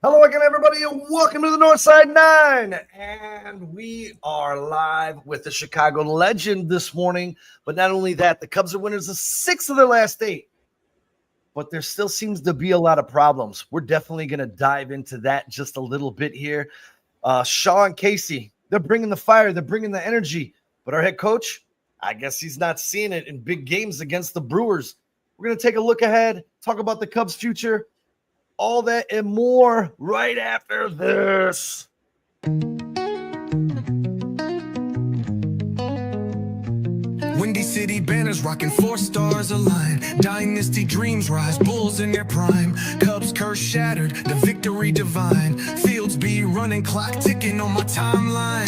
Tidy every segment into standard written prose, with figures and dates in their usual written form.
Hello again, everybody, and welcome to the Northside 9. And we are live with the Chicago legend this morning. But not only that, the Cubs are winners of 6 of their last 8. But there still seems to be a lot of problems. We're definitely going to dive into that just a little bit here. Shaw and Caissie, they're bringing the fire, they're bringing the energy. But our head coach, I guess he's not seeing it in big games against the Brewers. We're going to take a look ahead, talk about the Cubs' future. All that and more right after this. Windy City banners rocking 4 stars aligned. Dynasty dreams rise, Bulls in their prime. Cubs curse shattered, the victory divine. Fields be running, clock ticking on my timeline.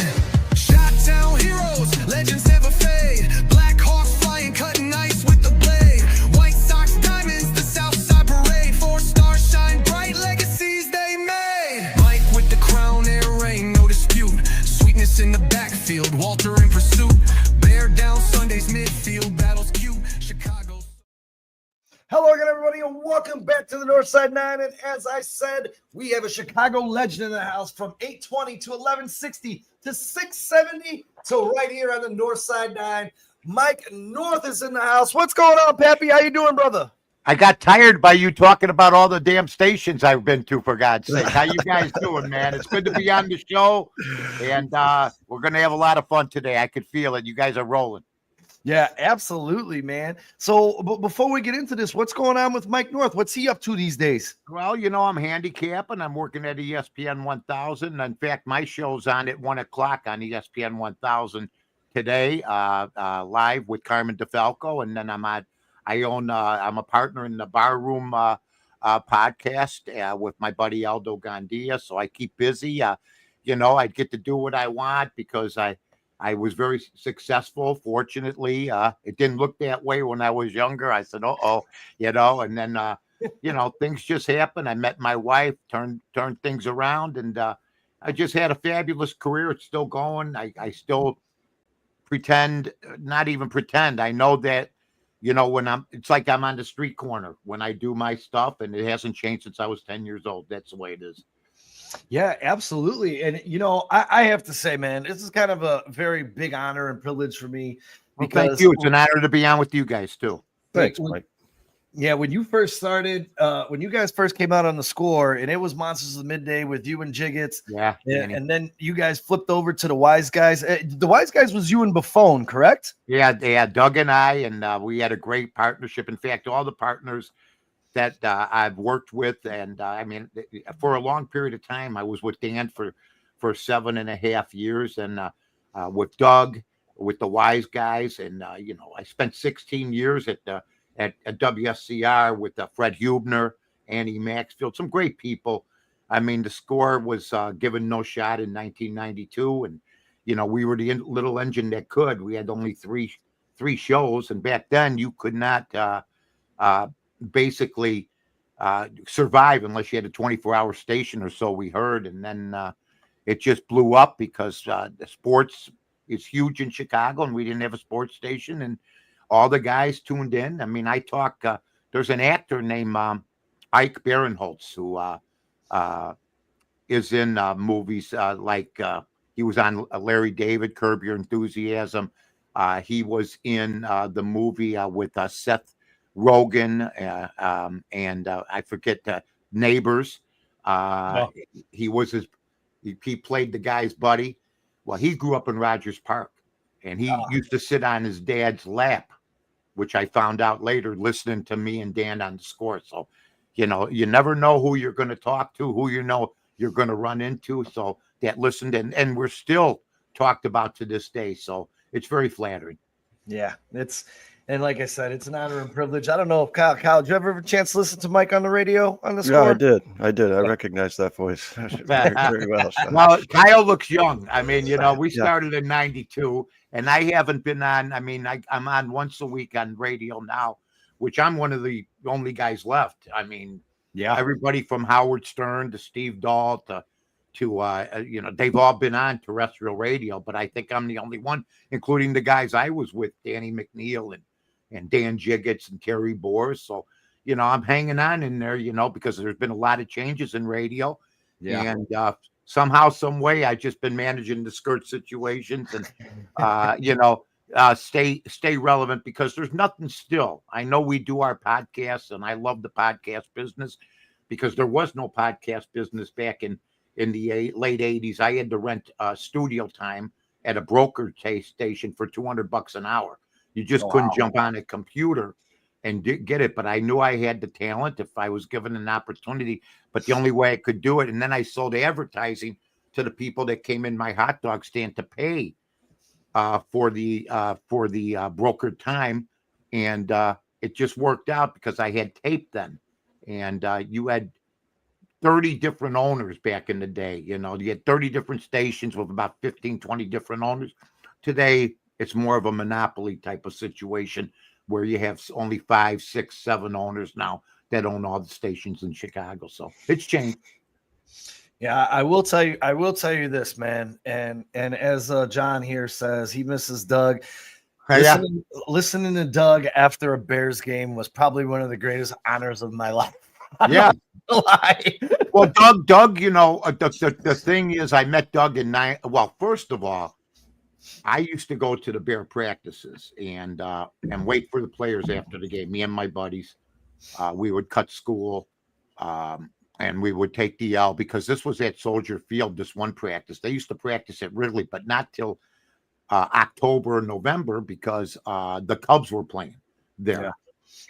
Shot-town heroes, legends never fade. Black Hawks flying, cutting ice with the blade. White Sox diamonds, the Southside parade. 4 stars shine bright, legacies they made. Mike with the crown, air rain, no dispute. Sweetness in the backfield, Walter in pursuit. Bear down Sunday's midfield, battles cute. Chicago. Hello again, everybody, and welcome back to the Northside 9. And as I said, we have a Chicago legend in the house from 820 to 1160 to 670 to right here on the Northside 9. Mike North is in the house. What's going on, Pappy? How you doing, brother? I got tired by you talking about all the damn stations I've been to, for God's sake. How you guys doing, man? It's good to be on the show, and we're going to have a lot of fun today. I could feel it. You guys are rolling. Yeah, absolutely, man. So before we get into this, what's going on with Mike North? What's he up to these days? Well, you know, I'm handicapping. I'm working at ESPN 1000. In fact, my show's on at 1 o'clock on ESPN 1000 today, live with Carmen DeFalco, and then I'm a partner in the Barroom podcast with my buddy Aldo Gandia, so I keep busy. You know, I get to do what I want because I was very successful. Fortunately, it didn't look that way when I was younger. I said, you know, and then, you know, things just happen. I met my wife, turned things around, and I just had a fabulous career. It's still going. I still not even pretend. I know that, you know, it's like I'm on the street corner when I do my stuff, and it hasn't changed since I was 10 years old. That's the way it is. Yeah, absolutely. And, you know, I have to say, man, this is kind of a very big honor and privilege for me. Because thank you. It's an honor to be on with you guys, too. Thanks, Mike. Yeah, when you first started, when you guys first came out on the Score, and it was Monsters of the Midday with you and Jiggets. Yeah. And then you guys flipped over to the Wise Guys. The Wise Guys was you and Buffon, correct? Yeah, Doug and I, and we had a great partnership. In fact, all the partners that I've worked with, and I mean, for a long period of time, I was with Dan for 7.5 years, and with Doug, with the Wise Guys, and you know, I spent 16 years at WSCR with Fred Hubner, Annie Maxfield, some great people. I mean, the Score was given no shot in 1992, and you know, we were the little engine that could. We had only three shows, and back then you could not basically survive unless you had a 24-hour station or so, we heard. And then it just blew up because the sports is huge in Chicago, and we didn't have a sports station, and all the guys tuned in. I mean, there's an actor named Ike Barinholtz who is in movies like he was on Larry David, Curb Your Enthusiasm. He was in the movie with Seth Rogen and I forget Neighbors. He played the guy's buddy. Well, he grew up in Rogers Park, and he used to sit on his dad's lap, which I found out later listening to me and Dan on the Score. So, you know, you never know who you're going to talk to, who you know you're going to run into. So that listened, and we're still talked about to this day. So it's very flattering. Yeah, and like I said, it's an honor and privilege. I don't know if Kyle, did you ever have a chance to listen to Mike on the radio on the Score? Yeah, I did. I recognize that voice very, very well. So. Well, Kyle looks young. I mean, you know, we started in 92, and I haven't been on. I mean, I'm on once a week on radio now, which I'm one of the only guys left. I mean, yeah, everybody from Howard Stern to Steve Dahl to you know, they've all been on terrestrial radio, but I think I'm the only one, including the guys I was with, Danny McNeil and Dan Jiggets and Terry Boers. So, you know, I'm hanging on in there, you know, because there's been a lot of changes in radio. And somehow, some way, I've just been managing the skirt situations and, stay relevant because there's nothing still. I know we do our podcasts and I love the podcast business because there was no podcast business back in the late 80s. I had to rent studio time at a broker station for $200 an hour. You just couldn't jump on a computer and get it. But I knew I had the talent if I was given an opportunity. But the only way I could do it, and then I sold advertising to the people that came in my hot dog stand to pay for the brokered time, and it just worked out because I had tape then, and you had 30 different owners back in the day. You had 30 different stations with about 15, 20 different owners. Today, it's more of a monopoly type of situation where you have only 5, 6, 7 owners now that own all the stations in Chicago. So it's changed. Yeah, I will tell you this, man. And as John here says, he misses Doug. Listening to Doug after a Bears game was probably one of the greatest honors of my life. Yeah. Well, Doug, the thing is, I met Doug first of all, I used to go to the Bear practices and wait for the players after the game. Me and my buddies, we would cut school, and we would take the L because this was at Soldier Field. This one practice, they used to practice at Wrigley, but not till October or November because the Cubs were playing there,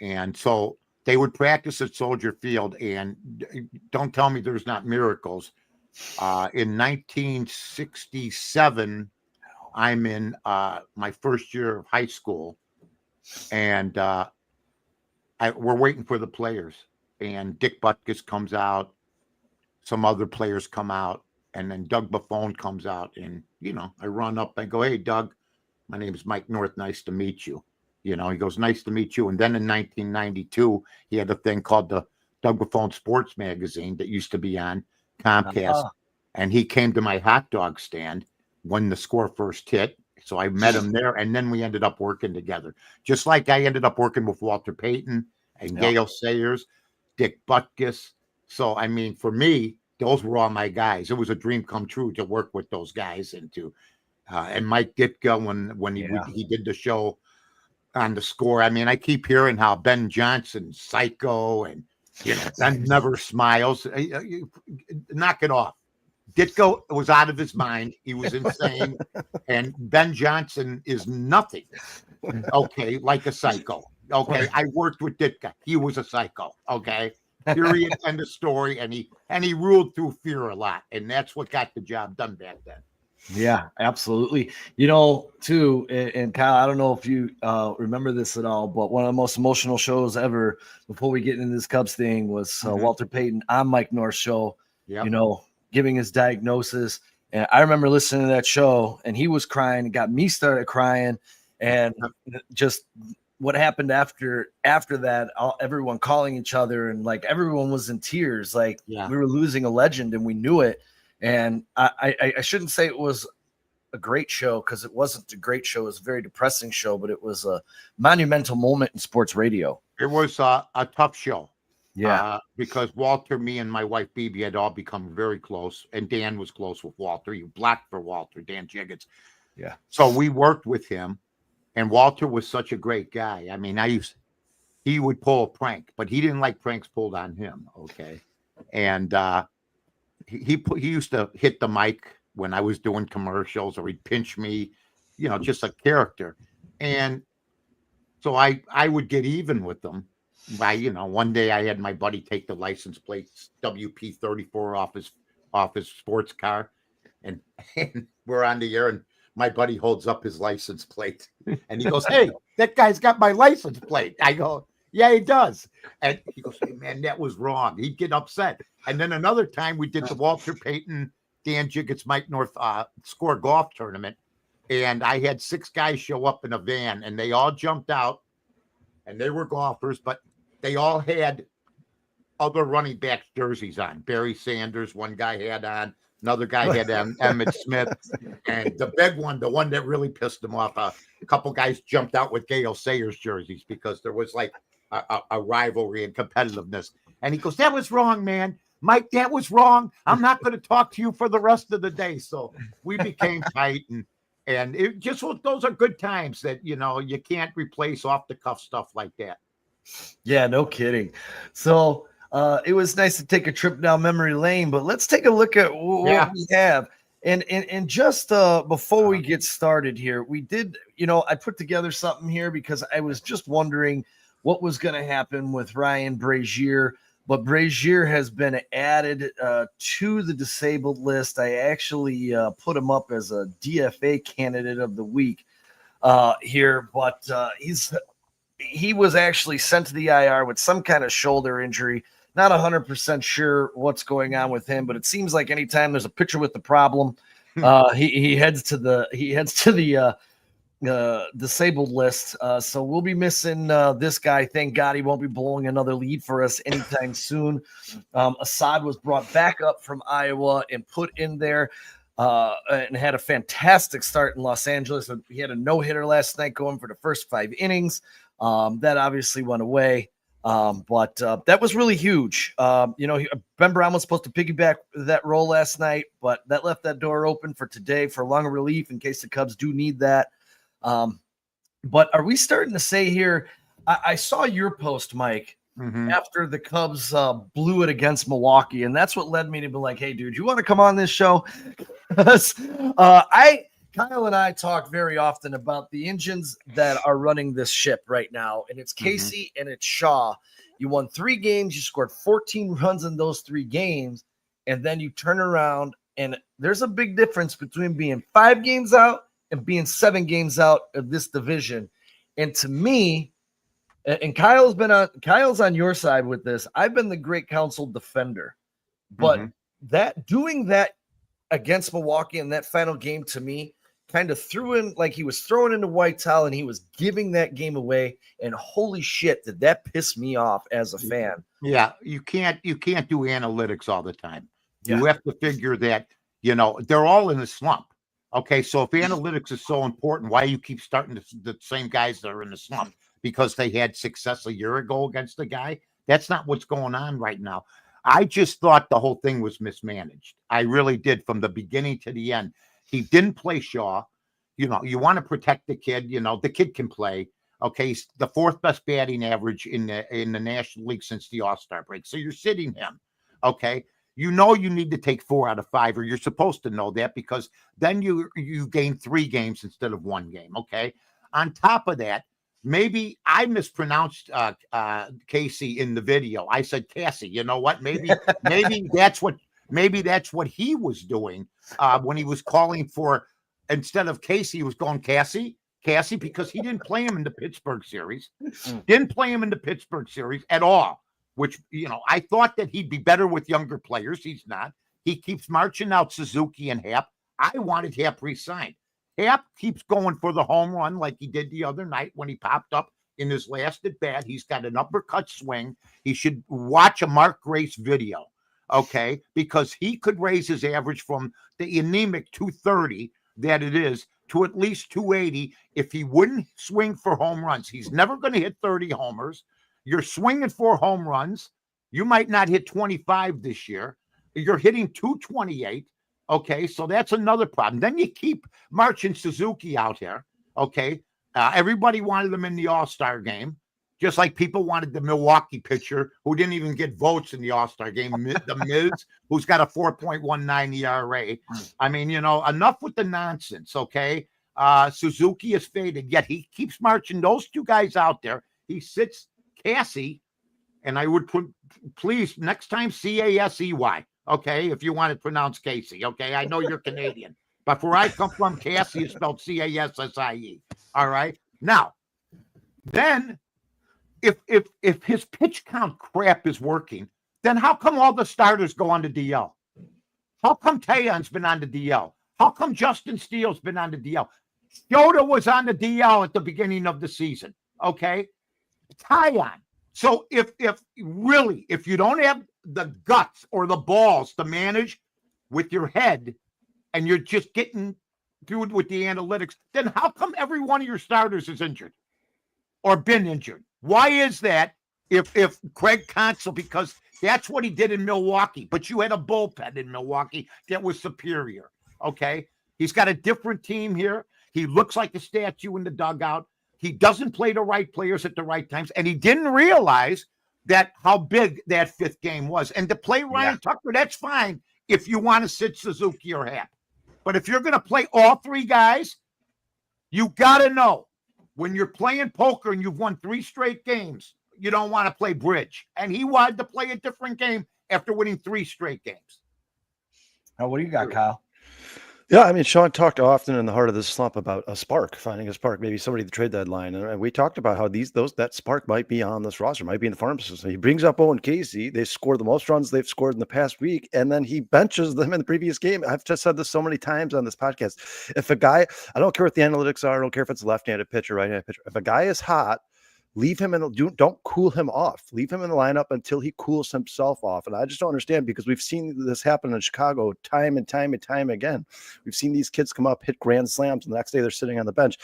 and so they would practice at Soldier Field. And don't tell me there's not miracles. In 1967. I'm in my first year of high school, and we're waiting for the players. And Dick Butkus comes out, some other players come out, and then Doug Buffone comes out. And, I run up and go, "Hey, Doug, my name is Mike North. Nice to meet you." He goes, "Nice to meet you." And then in 1992, he had a thing called the Doug Buffone Sports Magazine that used to be on Comcast. And he came to my hot dog stand when the score first hit. So I met him there, and then we ended up working together. Just like I ended up working with Walter Payton and Gale Sayers, Dick Butkus. So, I mean, for me, those were all my guys. It was a dream come true to work with those guys and and Mike Ditka when he did the show on the Score. I mean, I keep hearing how Ben Johnson's psycho and, Ben never smiles. Knock it off. Ditko was out of his mind. He was insane. And Ben Johnson is nothing. Okay, like a psycho. Okay, I worked with Ditka. He was a psycho. Okay, period. End of story. And he ruled through fear a lot. And that's what got the job done back then. Yeah, absolutely. Too, and Kyle, I don't know if you remember this at all, but one of the most emotional shows ever before we get into this Cubs thing was Walter Payton on Mike North's show. Yep. Giving his diagnosis. And I remember listening to that show, and he was crying. It got me started crying. And just what happened after that, everyone calling each other, and like everyone was in tears. Like we were losing a legend, and we knew it. And I shouldn't say it was a great show, because it wasn't a great show. It was a very depressing show, but it was a monumental moment in sports radio. It was a tough show. Yeah, because Walter, me, and my wife Bibi had all become very close, and Dan was close with Walter. He blocked for Walter, Dan Jiggets. Yeah. So we worked with him, and Walter was such a great guy. I mean, he would pull a prank, but he didn't like pranks pulled on him. Okay, and he used to hit the mic when I was doing commercials, or he'd pinch me, just a character. And so I would get even with them. One day I had my buddy take the license plate WP34 off his sports car, and we're on the air, and my buddy holds up his license plate, and he goes, "Hey, that guy's got my license plate." I go, "Yeah, he does." And he goes, "Hey, man, that was wrong." He'd get upset. And then another time we did the Walter Payton, Dan Jiggets, Mike North Score golf tournament, and I had 6 guys show up in a van, and they all jumped out, and they were golfers, but they all had other running backs jerseys on. Barry Sanders, one guy had on, another guy had on Emmitt Smith, and the big one, the one that really pissed him off, a couple guys jumped out with Gale Sayers jerseys because there was like a rivalry and competitiveness. And he goes, "That was wrong, man. Mike, that was wrong. I'm not going to talk to you for the rest of the day. So we became tight, and it just those are good times that you can't replace off the cuff stuff like that. Yeah, no kidding. So it was nice to take a trip down memory lane, but let's take a look at what we have. And just before we get started here, we did, I put together something here because I was just wondering what was going to happen with Ryan Brazier, but Brazier has been added to the disabled list. I actually put him up as a DFA candidate of the week here, but he was actually sent to the IR with some kind of shoulder injury. Not 100% sure what's going on with him, but it seems like anytime there's a pitcher with the problem, he heads to the disabled list. So we'll be missing this guy. Thank God he won't be blowing another lead for us anytime soon. Assad was brought back up from Iowa and put in there and had a fantastic start in Los Angeles. He had a no-hitter last night going for the first 5 innings. That obviously went away. But that was really huge. Ben Brown was supposed to piggyback that role last night, but that left that door open for today for longer relief in case the Cubs do need that. But are we starting to say here, I saw your post, Mike, after the Cubs blew it against Milwaukee, and that's what led me to be like, hey, dude, you want to come on this show? Kyle and I talk very often about the engines that are running this ship right now, and it's Caissie and it's Shaw. You won 3 games, you scored 14 runs in those 3 games, and then you turn around, and there's a big difference between being 5 games out and being 7 games out of this division. And to me, and Kyle's on your side with this, I've been the Craig Counsell defender, but doing that against Milwaukee in that final game to me kind of threw in like he was throwing in the white towel and he was giving that game away. And holy shit, did that piss me off as a fan. Yeah, you can't do analytics all the time. You have to figure that, they're all in a slump. Okay, so if analytics is so important, why you keep starting the same guys that are in the slump? Because they had success a year ago against the guy? That's not what's going on right now. I just thought the whole thing was mismanaged. I really did from the beginning to the end. He didn't play Shaw. You want to protect the kid. The kid can play. Okay, he's the 4th best batting average in the National League since the All-Star break. So you're sitting him. Okay, you need to take 4 out of 5, or you're supposed to know that because then you gain 3 games instead of 1 game. Okay. On top of that, maybe I mispronounced Caissie in the video. I said Caissie. You know what? Maybe that's what he was doing when he was calling for, instead of Caissie, he was going Caissie, because he didn't play him in the Pittsburgh series. Didn't play him in the Pittsburgh series at all, which, I thought that he'd be better with younger players. He's not. He keeps marching out Suzuki and Happ. I wanted Happ re-signed. Happ keeps going for the home run like he did the other night when he popped up in his last at bat. He's got an uppercut swing. He should watch a Mark Grace video. Okay, because he could raise his average from the anemic 230 that it is to at least 280 if he wouldn't swing for home runs. He's never going to hit 30 homers. You're swinging for home runs. You might not hit 25 this year. You're hitting 228. Okay, so that's another problem. Then you keep marching Suzuki out here. Okay, everybody wanted him in the All-Star game. Just like people wanted the Milwaukee pitcher who didn't even get votes in the All-Star game, the Miz, who's got a 4.19 ERA. I mean, enough with the nonsense, okay? Suzuki is faded, yet he keeps marching those 2 guys out there. He sits Caissie, and I would put, please, next time, Cassey, okay, if you want to pronounce Caissie, okay? I know you're Canadian, but where I come from, Caissie is spelled Cassie, all right? Now, then, if his pitch count crap is working, then how come all the starters go on the DL? How come Taeyon's been on the DL? How come Justin Steele's been on the DL? Yoda was on the DL at the beginning of the season. Okay, Taeyon. So if you don't have the guts or the balls to manage with your head, and you're just getting through with the analytics, then how come every one of your starters is injured or been injured? Why is that if Craig Counsell, because that's what he did in Milwaukee, but you had a bullpen in Milwaukee that was superior. Okay. He's got a different team here. He looks like a statue in the dugout. He doesn't play the right players at the right times. And he didn't realize that how big that fifth game was. And to play Ryan Tucker, that's fine if you want to sit Suzuki or Happ. But if you're going to play all three guys, you got to know when you're playing poker and you've won 3 straight games, you don't want to play bridge. And he wanted to play a different game after winning 3 straight games. Now, what do you got, Kyle? Yeah, I mean, Sean talked often in the heart of this slump about a spark, finding a spark, maybe somebody at the trade deadline. And we talked about how that spark might be on this roster, might be in the farm system. He brings up Owen Caissie. They scored the most runs they've scored in the past week, and then he benches them in the previous game. I've just said this so many times on this podcast. If a guy, I don't care what the analytics are, I don't care if it's a left-handed pitcher, right-handed pitcher. If a guy is hot, leave him in. Don't cool him off. Leave him in the lineup until he cools himself off. And I just don't understand, because we've seen this happen in Chicago time and time and time again. We've seen these kids come up, hit grand slams, and the next day they're sitting on the bench.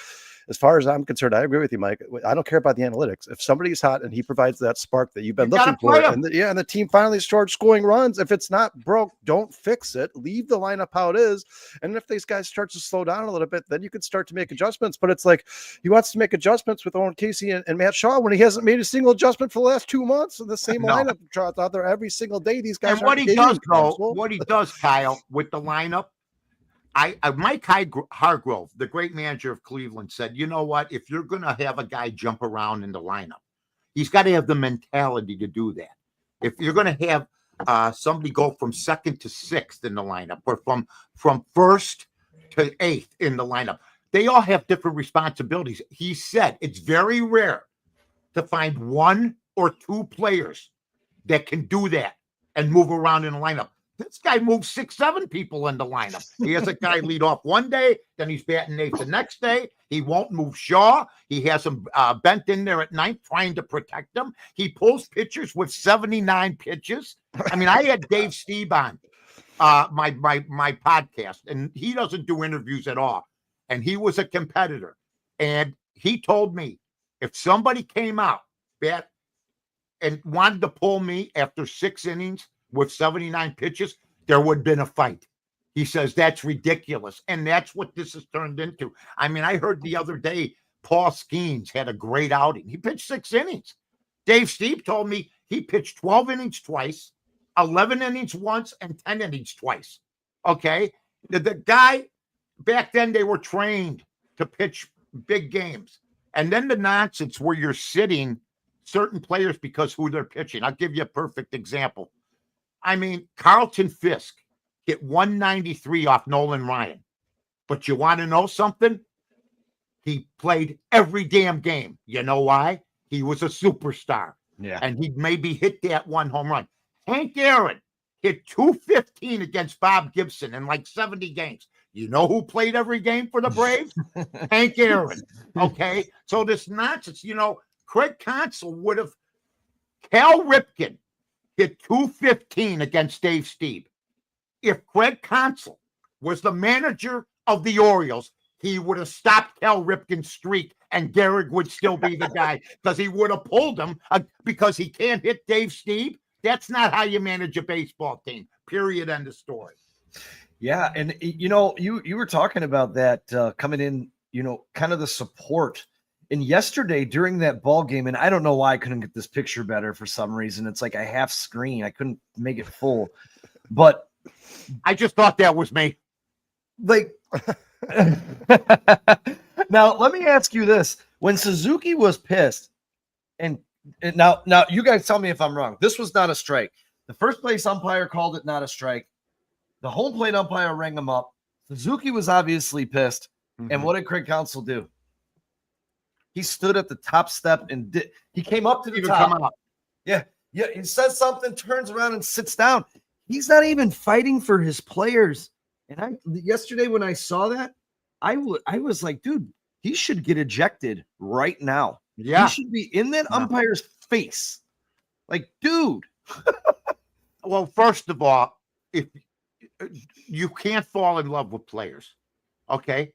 As far as I'm concerned, I agree with you, Mike. I don't care about the analytics. If somebody's hot and he provides that spark that you've been looking for, and the team finally starts scoring runs, if it's not broke, don't fix it. Leave the lineup how it is. And if these guys start to slow down a little bit, then you can start to make adjustments. But it's like he wants to make adjustments with Owen Caissie and Matt Shaw when he hasn't made a single adjustment for the last 2 months. And the same lineup trots out there every single day. These guys. And what he does, Kyle, with the lineup, Mike Hargrove, the great manager of Cleveland, said, you know what? If you're going to have a guy jump around in the lineup, he's got to have the mentality to do that. If you're going to have somebody go from second to sixth in the lineup, or from first to eighth in the lineup, they all have different responsibilities. He said it's very rare to find 1 or 2 players that can do that and move around in the lineup. This guy moves 6, 7 people in the lineup. He has a guy lead off one day, then he's batting 8th the next day. He won't move Shaw. He has him bent in there at 9th, trying to protect him. He pulls pitchers with 79 pitches. I mean, I had Dave Stieb on my podcast, and he doesn't do interviews at all. And he was a competitor. And he told me if somebody came out and wanted to pull me after 6 innings with 79 pitches, there would have been a fight. He says that's ridiculous. And that's what this has turned into. I mean, I heard the other day Paul Skeens had a great outing. He pitched 6 innings. Dave Stieb told me he pitched 12 innings twice, 11 innings once, and 10 innings twice. Okay? The guy, back then they were trained to pitch big games. And then the nonsense where you're sitting certain players because who they're pitching. I'll give you a perfect example. I mean, Carlton Fisk hit 193 off Nolan Ryan. But you want to know something? He played every damn game. You know why? He was a superstar. Yeah. And he maybe hit that 1 home run. Hank Aaron hit 215 against Bob Gibson in like 70 games. You know who played every game for the Braves? Hank Aaron. Okay? So this nonsense, Craig Counsell would have, Cal Ripken hit 215 against Dave Stieb. If Craig Counsell was the manager of the Orioles, he would have stopped Cal Ripken's streak, and Gehrig would still be the guy, because he would have pulled him because he can't hit Dave Stieb. That's not how you manage a baseball team. Period. End of story. Yeah, and you were talking about that coming in, kind of the support. And yesterday during that ball game, and I don't know why I couldn't get this picture better for some reason. It's like a half screen. I couldn't make it full. But I just thought that was me. Like now, let me ask you this. When Suzuki was pissed, and now you guys tell me if I'm wrong. This was not a strike. The first place umpire called it not a strike. The home plate umpire rang him up. Suzuki was obviously pissed. Mm-hmm. And what did Craig Counsell do? He stood at the top step and he came up to the top. Yeah. He says something, turns around and sits down. He's not even fighting for his players. And yesterday when I saw that, I was like, dude, he should get ejected right now. Yeah. He should be in that umpire's face. Like, dude. Well, first of all, if you can't fall in love with players, okay?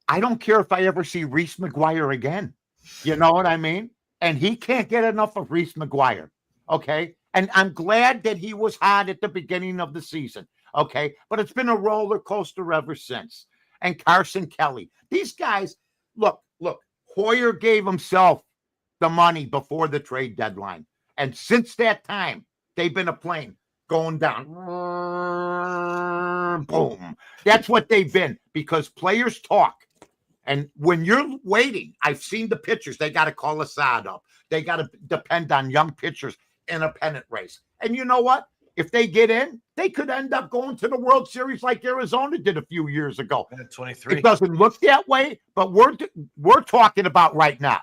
I don't care if I ever see Reese McGuire again. You know what I mean? and he can't get enough of Reese McGuire. Okay. And I'm glad that he was hot at the beginning of the season. Okay. But it's been a roller coaster ever since. And Carson Kelly, these guys, look, Hoyer gave himself the money before the trade deadline. And since that time, they've been a plane going down. Boom. That's what they've been, because players talk. And when you're waiting, I've seen the pitchers. They got to call Assad up. They got to depend on young pitchers in a pennant race. And you know what? If they get in, they could end up going to the World Series like Arizona did a few years ago. 23. It doesn't look that way, but we're talking about right now.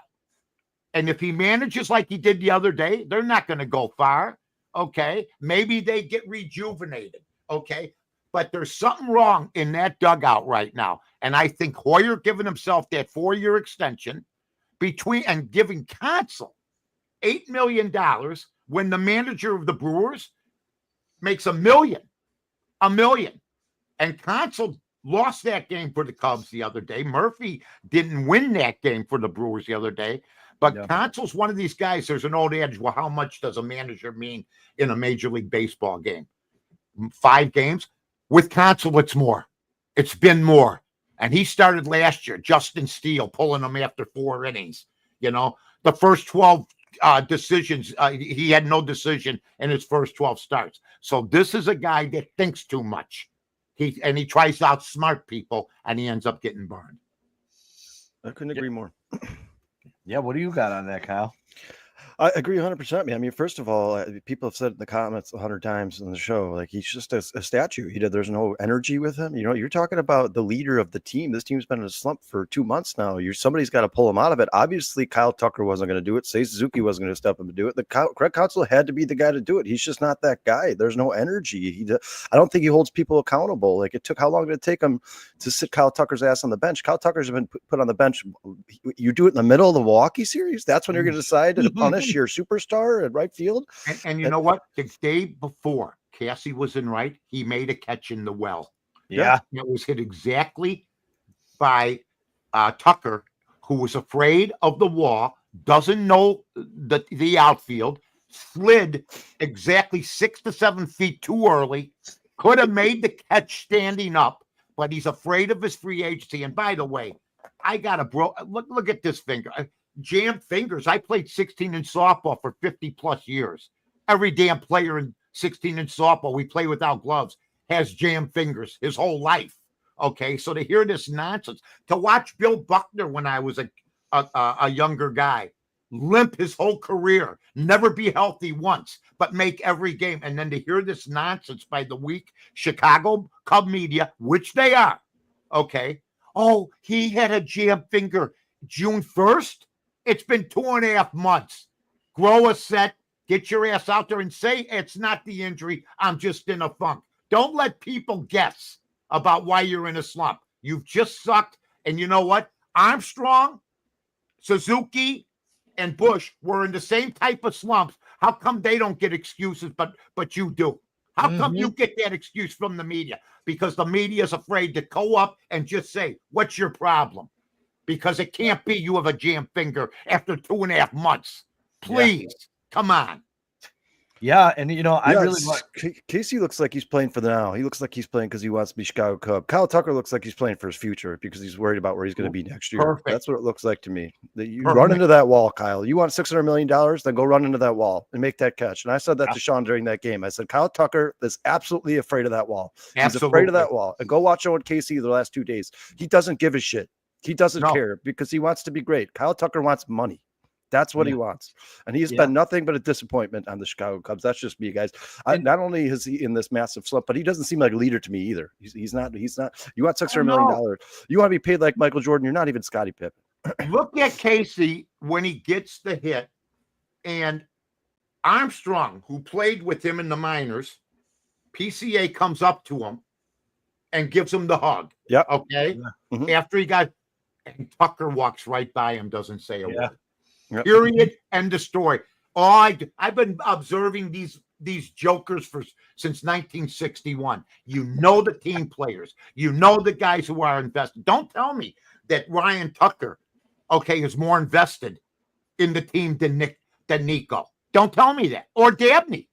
And if he manages like he did the other day, they're not going to go far. Okay. Maybe they get rejuvenated. Okay. But there's something wrong in that dugout right now. And I think Hoyer giving himself that 4-year extension and giving Counsell $8 million when the manager of the Brewers makes $1 million. And Counsell lost that game for the Cubs the other day. Murphy didn't win that game for the Brewers the other day. But Counsell's one of these guys. There's an old adage. Well, how much does a manager mean in a Major League Baseball game? 5 games? With Counsell, it's more. It's been more. And he started last year, Justin Steele, pulling them after 4 innings. You know, the first 12 decisions, he had no decision in his first 12 starts. So this is a guy that thinks too much. He tries to outsmart people, and he ends up getting burned. I couldn't agree more. Yeah, what do you got on that, Kyle? I agree 100%, man. I mean, first of all, people have said in the comments 100 times in the show, like, he's just a statue. There's no energy with him. You know, you're talking about the leader of the team. This team's been in a slump for 2 months now. Somebody's got to pull him out of it. Obviously, Kyle Tucker wasn't going to do it. Seiya Suzuki wasn't going to step up and do it. Craig Counsell had to be the guy to do it. He's just not that guy. There's no energy. I don't think he holds people accountable. Like, how long did it take him to sit Kyle Tucker's ass on the bench? Kyle Tucker's been put on the bench. You do it in the middle of the Milwaukee series? That's when you're going to decide to punish your superstar at right field. And you know what? The day before Caissie was in right, he made a catch in the well. Yeah. It was hit exactly by Tucker, who was afraid of the wall, doesn't know the outfield, slid exactly 6 to 7 feet too early, could have made the catch standing up, but he's afraid of his free agency. And by the way, I got a look at this finger. Jammed fingers. I played 16 in softball for 50 plus years. Every damn player in 16 in softball, we play without gloves, has jammed fingers his whole life. Okay, so to hear this nonsense, to watch Bill Buckner when I was a younger guy, limp his whole career, never be healthy once, but make every game, and then to hear this nonsense by the weak Chicago Cub media, which they are. Okay, oh, he had a jammed finger June 1st. It's been 2.5 months. Grow a set, get your ass out there and say it's not the injury. I'm just in a funk. Don't let people guess about why you're in a slump. You've just sucked. And you know what? Armstrong, Suzuki, and Bush were in the same type of slumps. How come they don't get excuses, but you do? How come you get that excuse from the media? Because the media is afraid to go up and just say, what's your problem? Because it can't be you have a jammed finger after 2.5 months. Please, come on. Yeah, and I really like Caissie looks like he's playing for the now. He looks like he's playing because he wants to be Chicago Cub. Kyle Tucker looks like he's playing for his future because he's worried about where he's going to be next year. Perfect. That's what it looks like to me. You run into that wall, Kyle. You want $600 million, then go run into that wall and make that catch. And I said that to Sean during that game. I said, Kyle Tucker is absolutely afraid of that wall. He's afraid of that wall. And go watch Owen Caissie the last 2 days. He doesn't give a shit. He doesn't care because he wants to be great. Kyle Tucker wants money. That's what he wants. And he's been nothing but a disappointment on the Chicago Cubs. That's just me, guys. Not only is he in this massive slump, but he doesn't seem like a leader to me either. He's not. You want $600 million. You want to be paid like Michael Jordan. You're not even Scottie Pippen. Look at Caissie when he gets the hit. And Armstrong, who played with him in the minors, PCA comes up to him and gives him the hug. Yeah. Okay. Yeah. Mm-hmm. After he got, and Tucker walks right by him, doesn't say a word. Yep. Period. End of story. I've been observing these jokers since 1961. You know the team players. You know the guys who are invested. Don't tell me that Ryan Tucker, is more invested in the team than Nico. Don't tell me that. Or Dabney.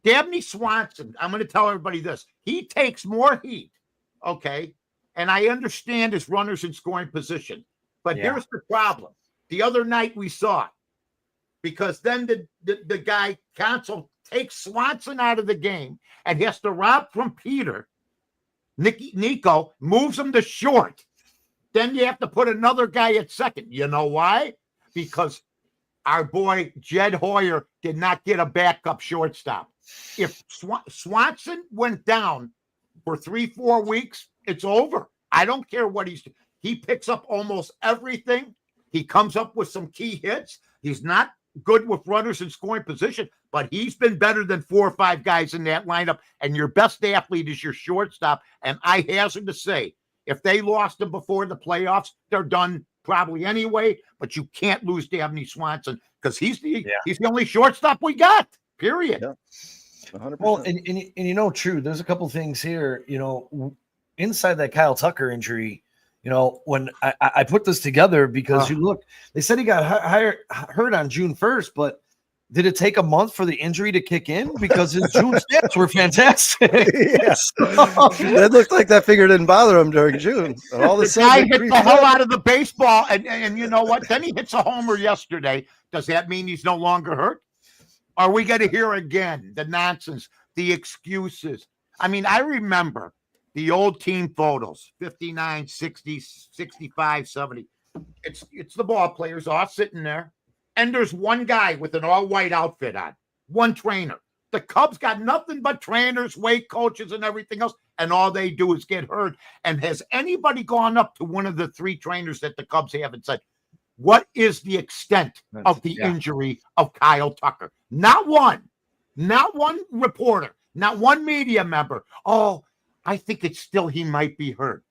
Dabney Swanson, I'm going to tell everybody this. He takes more heat, okay? And I understand his runners in scoring position. But here's the problem. The other night we saw it. Because then the guy, Counsell, takes Swanson out of the game and has to rob from Peter. Nico moves him to short. Then you have to put another guy at second. You know why? Because our boy Jed Hoyer did not get a backup shortstop. If Swanson went down for 3-4 weeks, it's over. I don't care what he picks up almost everything. He comes up with some key hits. He's not good with runners in scoring position, but he's been better than 4 or 5 guys in that lineup. And your best athlete is your shortstop. And I hazard to say, if they lost him before the playoffs, they're done probably anyway. But you can't lose Dabney Swanson because he's the only shortstop we got. Period. Yeah. 100%. Well, and true. There's a couple things here. Inside that Kyle Tucker injury, when I put this together because they said he got hurt on June 1st, but did it take a month for the injury to kick in? Because his June stats were fantastic. Yes. It looked like that figure didn't bother him during June. And all of a sudden, guy hit the hell out of the baseball, and you know what? Then he hits a homer yesterday. Does that mean he's no longer hurt? Are we going to hear again the nonsense, the excuses? I mean, I remember the old team photos, 59, 60, 65, 70. It's the ball players all sitting there. And there's one guy with an all-white outfit on, one trainer. The Cubs got nothing but trainers, weight coaches, and everything else, and all they do is get hurt. And has anybody gone up to one of the 3 trainers that the Cubs have and said, what is the extent of the injury of Kyle Tucker? Not one reporter, not one media member. Oh, I think it's still he might be hurt.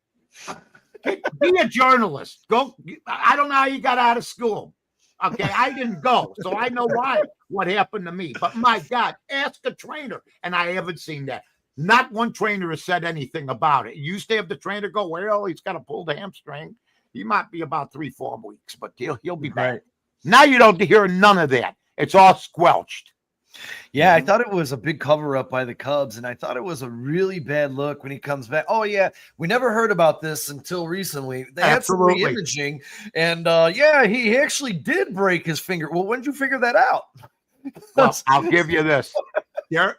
Be a journalist. Go. I don't know how you got out of school. Okay, I didn't go, so I know what happened to me. But my God, ask a trainer, and I haven't seen that. Not one trainer has said anything about it. You used to have the trainer go, well, he's got to pull the hamstring. He might be about 3-4 weeks, but he'll be back. Right. Now you don't hear none of that. It's all squelched. Yeah, I thought it was a big cover-up by the Cubs, and I thought it was a really bad look when he comes back. Oh, yeah, we never heard about this until recently. They had some re-imaging, and, he actually did break his finger. Well, when did you figure that out? Well, I'll give you this. There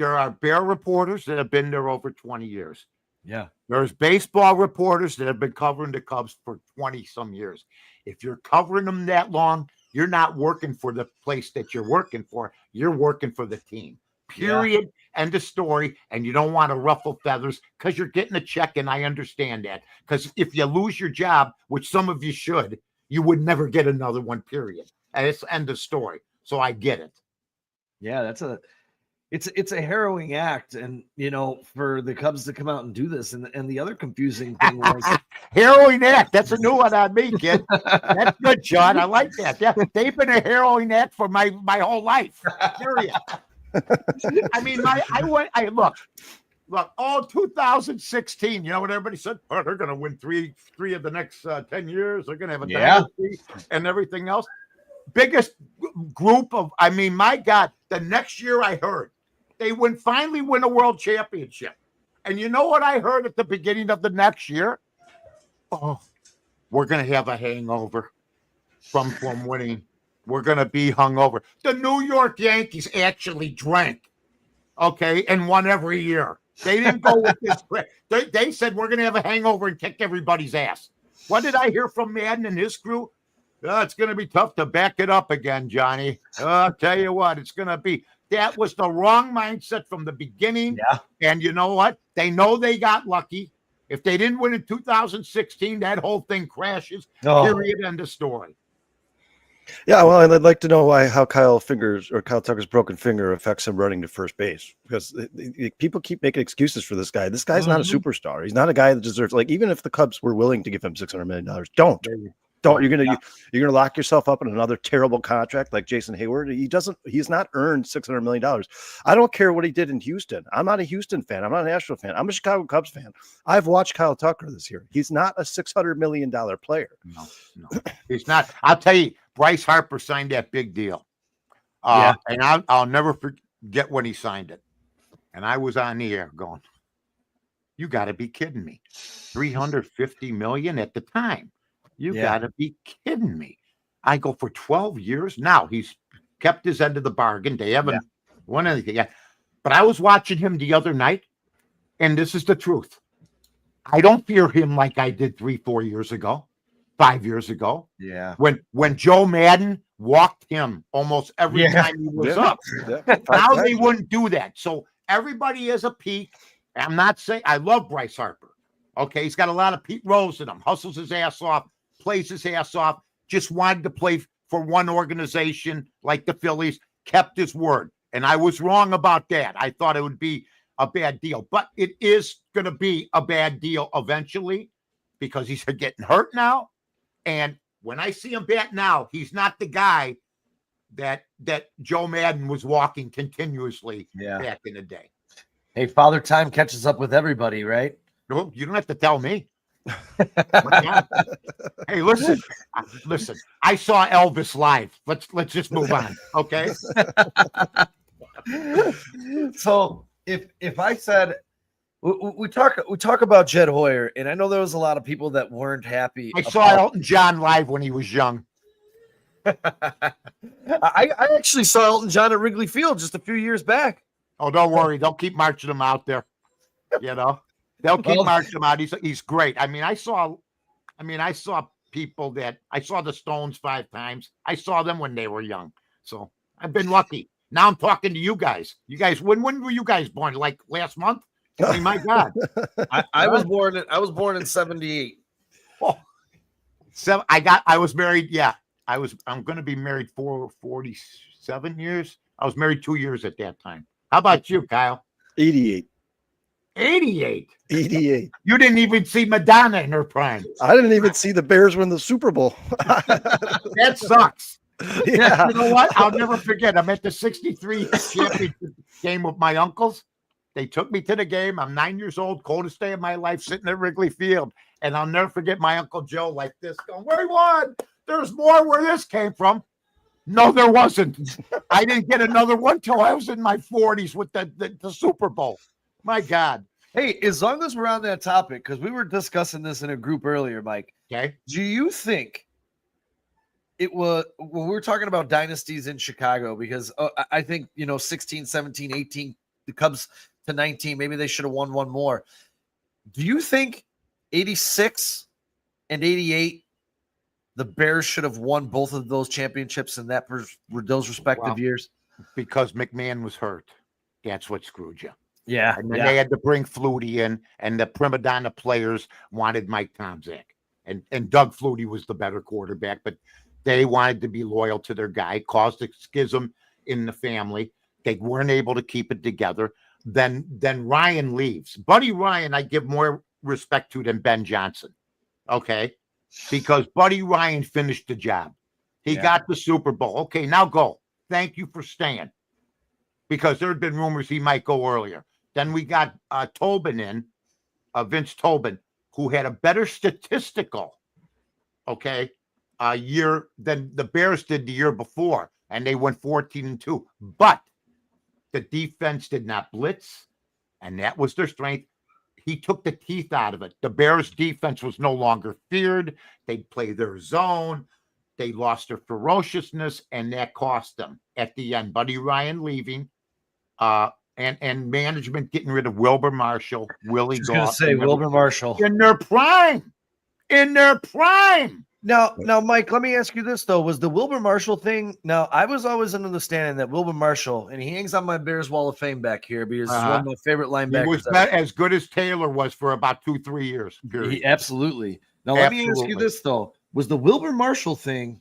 are Bear reporters that have been there over 20 years. Yeah. There's baseball reporters that have been covering the Cubs for 20-some years. If you're covering them that long, you're not working for the place that you're working for. You're working for the team. Period. Yeah. End of story. And you don't want to ruffle feathers because you're getting a check, and I understand that. Because if you lose your job, which some of you should, you would never get another one, period. And it's end of story. So I get it. Yeah, it's a harrowing act, and for the Cubs to come out and do this, and the other confusing thing was harrowing act. That's a new one on me, kid. That's good, John. I like that. Yeah, they've been a harrowing act for my whole life. Period. I mean, look. Oh, 2016. You know what everybody said? Oh, they're going to win three of the next 10 years. They're going to have a dynasty and everything else. Biggest group of. I mean, my God. The next year, I heard. They finally win a world championship. And you know what I heard at the beginning of the next year? Oh, we're going to have a hangover from winning. We're going to be hungover. The New York Yankees actually drank, okay, and won every year. They didn't go with this. They said we're going to have a hangover and kick everybody's ass. What did I hear from Madden and his crew? Oh, it's going to be tough to back it up again, Johnny. I'll tell you what, it's going to be. That was the wrong mindset from the beginning. Yeah. And you know what? They know they got lucky. If they didn't win in 2016, that whole thing crashes. Period. End of story. Yeah, well, and I'd like to know how Kyle Tucker's broken finger affects him running to first base, because people keep making excuses for this guy. This guy's not a superstar. He's not a guy that deserves, even if the Cubs were willing to give him $600 million, don't. You're gonna lock yourself up in another terrible contract like Jason Hayward. He's not earned $600 million. I don't care what he did in Houston. I'm not a Houston fan. I'm not an Astro fan. I'm a Chicago Cubs fan. I've watched Kyle Tucker this year. He's not a $600 million player. No, he's not. I'll tell you, Bryce Harper signed that big deal. Yeah. And I'll never forget when he signed it. And I was on the air going, you got to be kidding me. 350 million at the time. You Yeah. got to be kidding me. I go for 12 years. Now he's kept his end of the bargain. They haven't won anything yet. But I was watching him the other night, and this is the truth. I don't fear him like I did 3-4 years ago, 5 years ago. Yeah. When Joe Madden walked him almost every time he was up. Now they wouldn't do that. So everybody has a peak. I'm not saying I love Bryce Harper. Okay, he's got a lot of Pete Rose in him. Hustles his ass off, plays his ass off. Just wanted to play for one organization like the Phillies. Kept his word, and I was wrong about that. I thought it would be a bad deal, but it is going to be a bad deal eventually because he's getting hurt now. And when I see him bat now, he's not the guy that Joe Madden was walking continuously back in the day. Hey, Father Time catches up with everybody, right? No, you don't have to tell me. Hey, listen. I saw Elvis live. Let's just move on, okay? So if I said we talk about Jed Hoyer, and I know there was a lot of people that weren't happy. I saw Elton John live when he was young. I actually saw Elton John at Wrigley Field just a few years back. Oh, don't worry. They'll keep marching him out there. You know, they'll keep marching him out. He's great. I saw people I saw the Stones 5 times. I saw them when they were young. So I've been lucky. Now I'm talking to you guys. You guys, when were you guys born? Like last month? I mean, my God. I was born in 78. Oh, so I was married. Yeah. I'm going to be married for 47 years. I was married 2 years at that time. How about you, Kyle? 88. 88. 88. You didn't even see Madonna in her prime. I didn't even see the Bears win the Super Bowl. That sucks. Yeah. You know what? I'll never forget. I'm at the 63 championship game with my uncles. They took me to the game. I'm 9 years old, coldest day of my life, sitting at Wrigley Field. And I'll never forget my Uncle Joe like this going, "We won. There's more where this came from." No, there wasn't. I didn't get another one till I was in my 40s with the Super Bowl. My God. Hey, as long as we're on that topic, because we were discussing this in a group earlier, Mike. Okay. Do you think it was when we were talking about dynasties in Chicago? Because I think, 16, 17, 18, the Cubs to 19, maybe they should have won one more. Do you think 86 and 88, the Bears should have won both of those championships in those respective years? Because McMahon was hurt. That's what screwed you. Yeah. And then they had to bring Flutie in, and the prima donna players wanted Mike Tomczak. And Doug Flutie was the better quarterback, but they wanted to be loyal to their guy, caused a schism in the family. They weren't able to keep it together. Then Ryan leaves. Buddy Ryan, I give more respect to than Ben Johnson. Okay? Because Buddy Ryan finished the job. He got the Super Bowl. Okay, now go. Thank you for staying. Because there had been rumors he might go earlier. Then we got Tobin in, Vince Tobin, who had a better statistical, year than the Bears did the year before. And they went 14-2. But the defense did not blitz, and that was their strength. He took the teeth out of it. The Bears' defense was no longer feared. They'd play their zone. They lost their ferociousness, and that cost them at the end. Buddy Ryan leaving, and management getting rid of Wilbur Marshall, Willie Goff. I was going to say Wilbur Marshall. In their prime. Now, Mike, let me ask you this, though. Was the Wilbur Marshall thing? Now, I was always in understanding that Wilbur Marshall, and he hangs on my Bears Wall of Fame back here because he's one of my favorite linebackers. He was as good as Taylor was for about 2-3 years. Absolutely. Now, let me ask you this, though. Was the Wilbur Marshall thing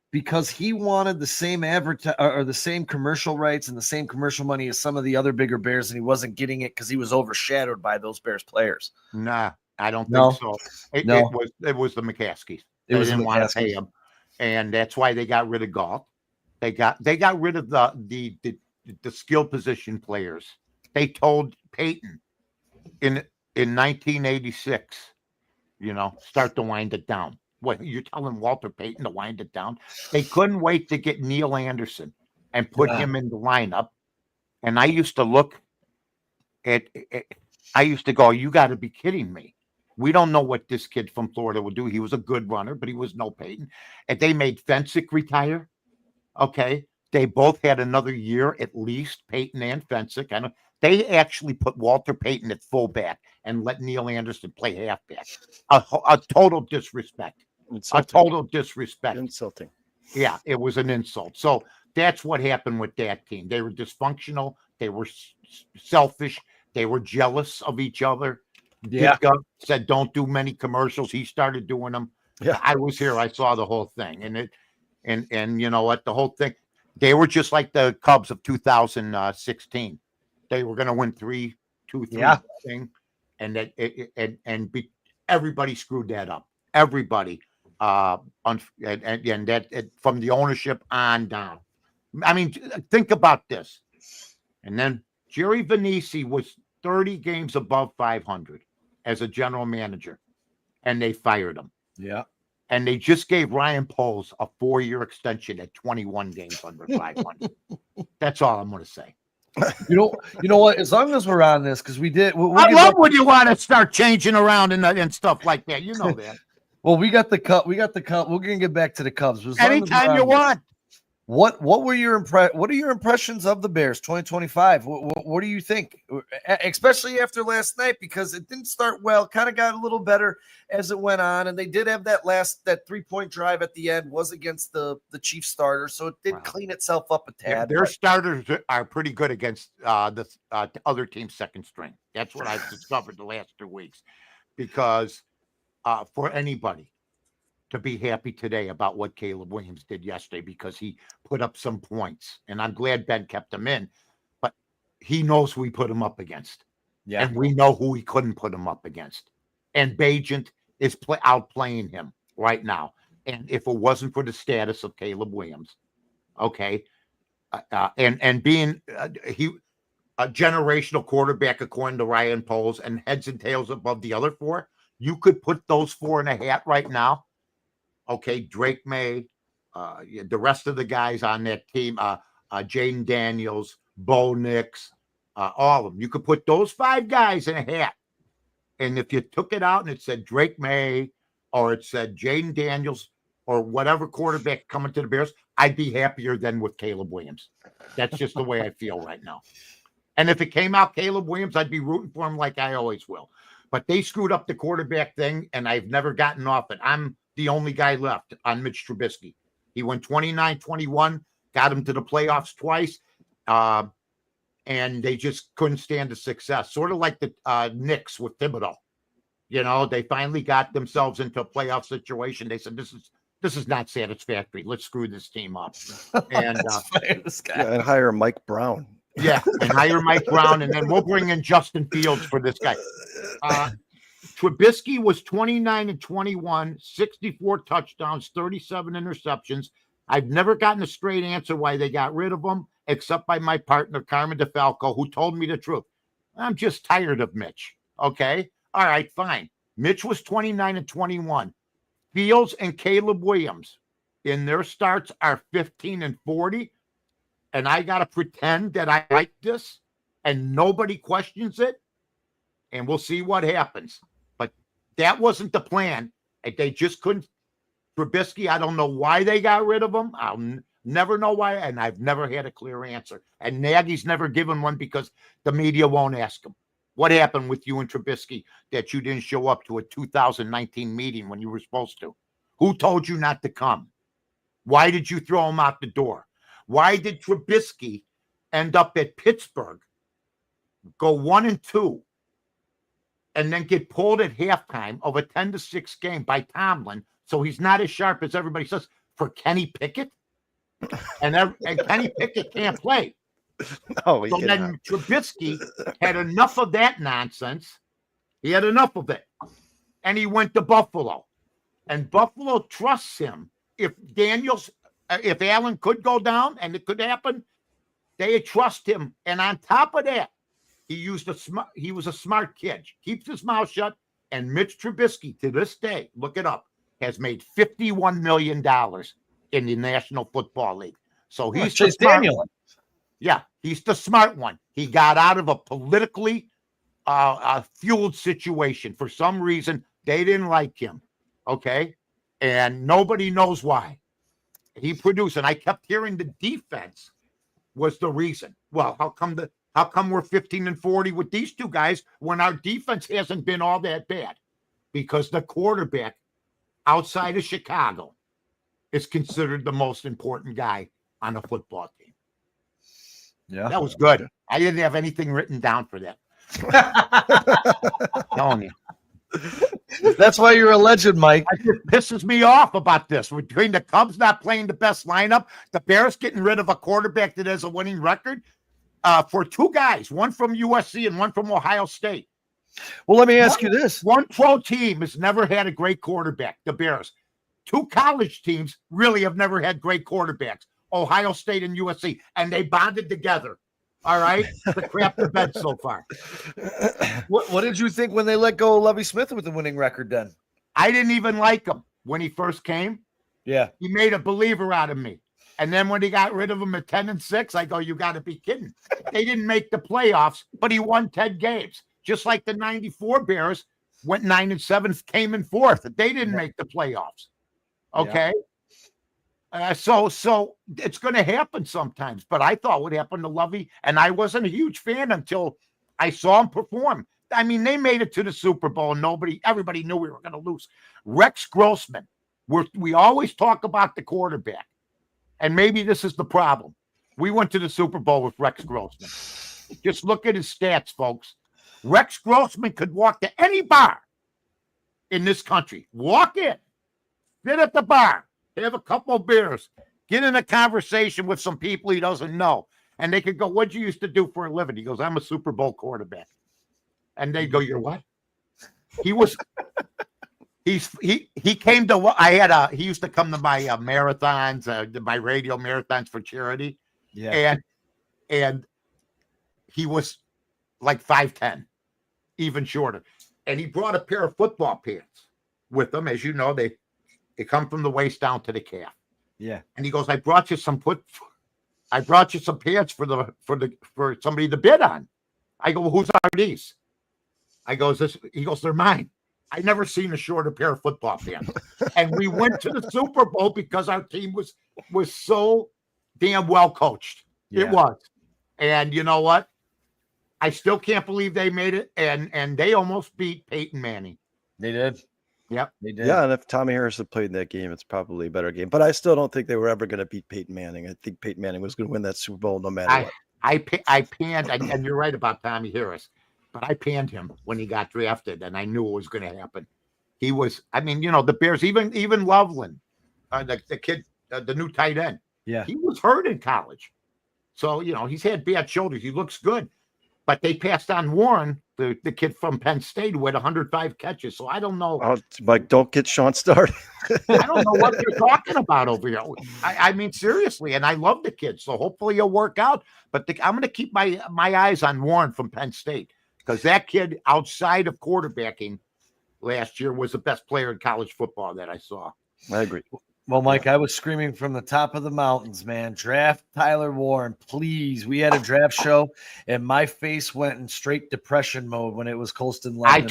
because he wanted the same or the same commercial rights and the same commercial money as some of the other bigger Bears, and he wasn't getting it because he was overshadowed by those Bears players? Nah, I don't think so. It was the McCaskies. They didn't want to pay him, and that's why they got rid of Goff. They got rid of the skill position players. They told Peyton in 1986, start to wind it down. What, you're telling Walter Payton to wind it down? They couldn't wait to get Neil Anderson and put him in the lineup. And I used to look at I used to go, you got to be kidding me. We don't know what this kid from Florida will do. He was a good runner, but he was no Payton. And they made Fensick retire. Okay. They both had another year at least, Payton and Fensick. And they actually put Walter Payton at fullback and let Neil Anderson play halfback. A total disrespect. Insulting. A total disrespect. Insulting. Yeah, it was an insult. So that's what happened with that team. They were dysfunctional. They were selfish. They were jealous of each other. Yeah. Dick said, don't do many commercials. He started doing them. Yeah. I was here. I saw the whole thing. And you know what? The whole thing, they were just like the Cubs of 2016. They were going to win 3-2-3 thing. And that everybody screwed that up. Everybody. And that from the ownership on down. I mean, think about this. And then Jerry Vanisi was 30 games above 500 as a general manager, and they fired him. Yeah. And they just gave Ryan Poles a 4-year extension at 21 games under 500. That's all I'm going to say. You know what? As long as we're on this, because we did. I love when you want to start changing around and stuff like that. You know that. Well, we got the Cubs. We're gonna get back to the Cubs. Anytime you want. What are your impressions of the Bears 2025? What do you think, especially after last night, because it didn't start well, kind of got a little better as it went on, and they did have that 3-point drive at the end was against the Chiefs starter, so it did clean itself up a tad. Their starters are pretty good against the other team's second string. That's what I've discovered the last 2 weeks, because for anybody to be happy today about what Caleb Williams did yesterday, because he put up some points, and I'm glad Ben kept him in, but he knows who he put him up against. Yeah. And we know who he couldn't put him up against. And Bajent is outplaying him right now. And if it wasn't for the status of Caleb Williams, okay, and being a generational quarterback according to Ryan Poles and heads and tails above the other 4, you could put those 4 in a hat right now. Okay, Drake May, the rest of the guys on that team, Jaden Daniels, Bo Nix, all of them. You could put those 5 guys in a hat. And if you took it out and it said Drake May or it said Jaden Daniels or whatever quarterback coming to the Bears, I'd be happier than with Caleb Williams. That's just the way I feel right now. And if it came out Caleb Williams, I'd be rooting for him like I always will. But they screwed up the quarterback thing, and I've never gotten off it. I'm the only guy left on Mitch Trubisky. He went 29-21, got him to the playoffs twice, and they just couldn't stand the success. Sort of like the Knicks with Thibodeau. You know, they finally got themselves into a playoff situation. They said, this is not satisfactory. Let's screw this team up. And and hire Mike Brown. Yeah, and hire Mike Brown, and then we'll bring in Justin Fields for this guy. Trubisky was 29-21, 64 touchdowns, 37 interceptions. I've never gotten a straight answer why they got rid of him, except by my partner, Carmen DeFalco, who told me the truth. I'm just tired of Mitch. Okay? All right, fine. Mitch was 29-21. Fields and Caleb Williams in their starts are 15-40. And I got to pretend that I like this and nobody questions it. And we'll see what happens. But that wasn't the plan. They just couldn't. Trubisky, I don't know why they got rid of him. I'll never know why. And I've never had a clear answer. And Nagy's never given one because the media won't ask him. What happened with you and Trubisky that you didn't show up to a 2019 meeting when you were supposed to? Who told you not to come? Why did you throw him out the door? Why did Trubisky end up at Pittsburgh, go 1-2, and then get pulled at halftime of a 10-6 game by Tomlin, so he's not as sharp as everybody says, for Kenny Pickett? And Kenny Pickett can't play. No, so then Trubisky had enough of that nonsense. He had enough of it. And he went to Buffalo. And Buffalo trusts him. If Allen could go down and it could happen, they trust him. And on top of that, he was a smart kid. Keeps his mouth shut. And Mitch Trubisky, to this day, look it up, has made $51 million in the National Football League. So he's the Chase smart Daniel. one. Yeah, he's the smart one. He got out of a politically fueled situation. For some reason, they didn't like him. Okay. And nobody knows why. He produced, and I kept hearing the defense was the reason. Well, how come we're 15-40 with these two guys when our defense hasn't been all that bad? Because the quarterback outside of Chicago is considered the most important guy on a football team. Yeah. That was good. I didn't have anything written down for that. Telling you. That's why you're a legend, Mike. It just pisses me off about this. Between the Cubs not playing the best lineup, the Bears getting rid of a quarterback that has a winning record for two guys, one from USC and one from Ohio State. Well, let me ask you this. One pro team has never had a great quarterback, the Bears. Two college teams really have never had great quarterbacks, Ohio State and USC, and they bonded together. All right? The crap the bed so far. What did you think when they let go of Lovie Smith with the winning record then? I didn't even like him when he first came. Yeah. He made a believer out of me. And then when he got rid of him at 10-6, I go, you got to be kidding. They didn't make the playoffs, but he won 10 games. Just like the 94 Bears went 9-7, came in fourth. They didn't make the playoffs. Okay. So it's going to happen sometimes, but I thought what happened to Lovey, and I wasn't a huge fan until I saw him perform. I mean, they made it to the Super Bowl and everybody knew we were going to lose. Rex Grossman, we always talk about the quarterback, and maybe this is the problem. We went to the Super Bowl with Rex Grossman. Just look at his stats, folks. Rex Grossman could walk to any bar in this country, walk in, sit at the bar, have a couple of beers, get in a conversation with some people he doesn't know, and they could go, what'd you used to do for a living? He goes, I'm a Super Bowl quarterback. And they go, you're what? He was he came to he used to come to my marathons, my radio marathons for charity. Yeah. And he was like 5'10", even shorter. And he brought a pair of football pants with him. As you know, they come from the waist down to the calf. Yeah. And he goes, I brought you some pants for somebody to bid on. I go, well, whose are these? He goes, they're mine. I never seen a shorter pair of football pants. And we went to the Super Bowl because our team was so damn well coached. Yeah. It was. And you know what? I still can't believe they made it. And they almost beat Peyton Manning. They did. Yep. They did. Yeah, and if Tommy Harris had played in that game, it's probably a better game. But I still don't think they were ever going to beat Peyton Manning. I think Peyton Manning was going to win that Super Bowl no matter what. I panned, and you're right about Tommy Harris, but I panned him when he got drafted, and I knew it was going to happen. He was, I mean, you know, the Bears, even Loveland, the kid, the new tight end, Yeah. he was hurt in college. So, you know, he's had bad shoulders. He looks good. But they passed on Warren, the kid from Penn State, who had 105 catches. So I don't know. Oh, Mike, don't get Sean started. I don't know what you're talking about over here. I mean, seriously, and I love the kid. So hopefully he'll work out. But I'm going to keep my eyes on Warren from Penn State, because that kid, outside of quarterbacking last year, was the best player in college football that I saw. I agree. Well, Mike, I was screaming from the top of the mountains, man. Draft Tyler Warren, please. We had a draft show, and my face went in straight depression mode when it was Colston Lebanon. I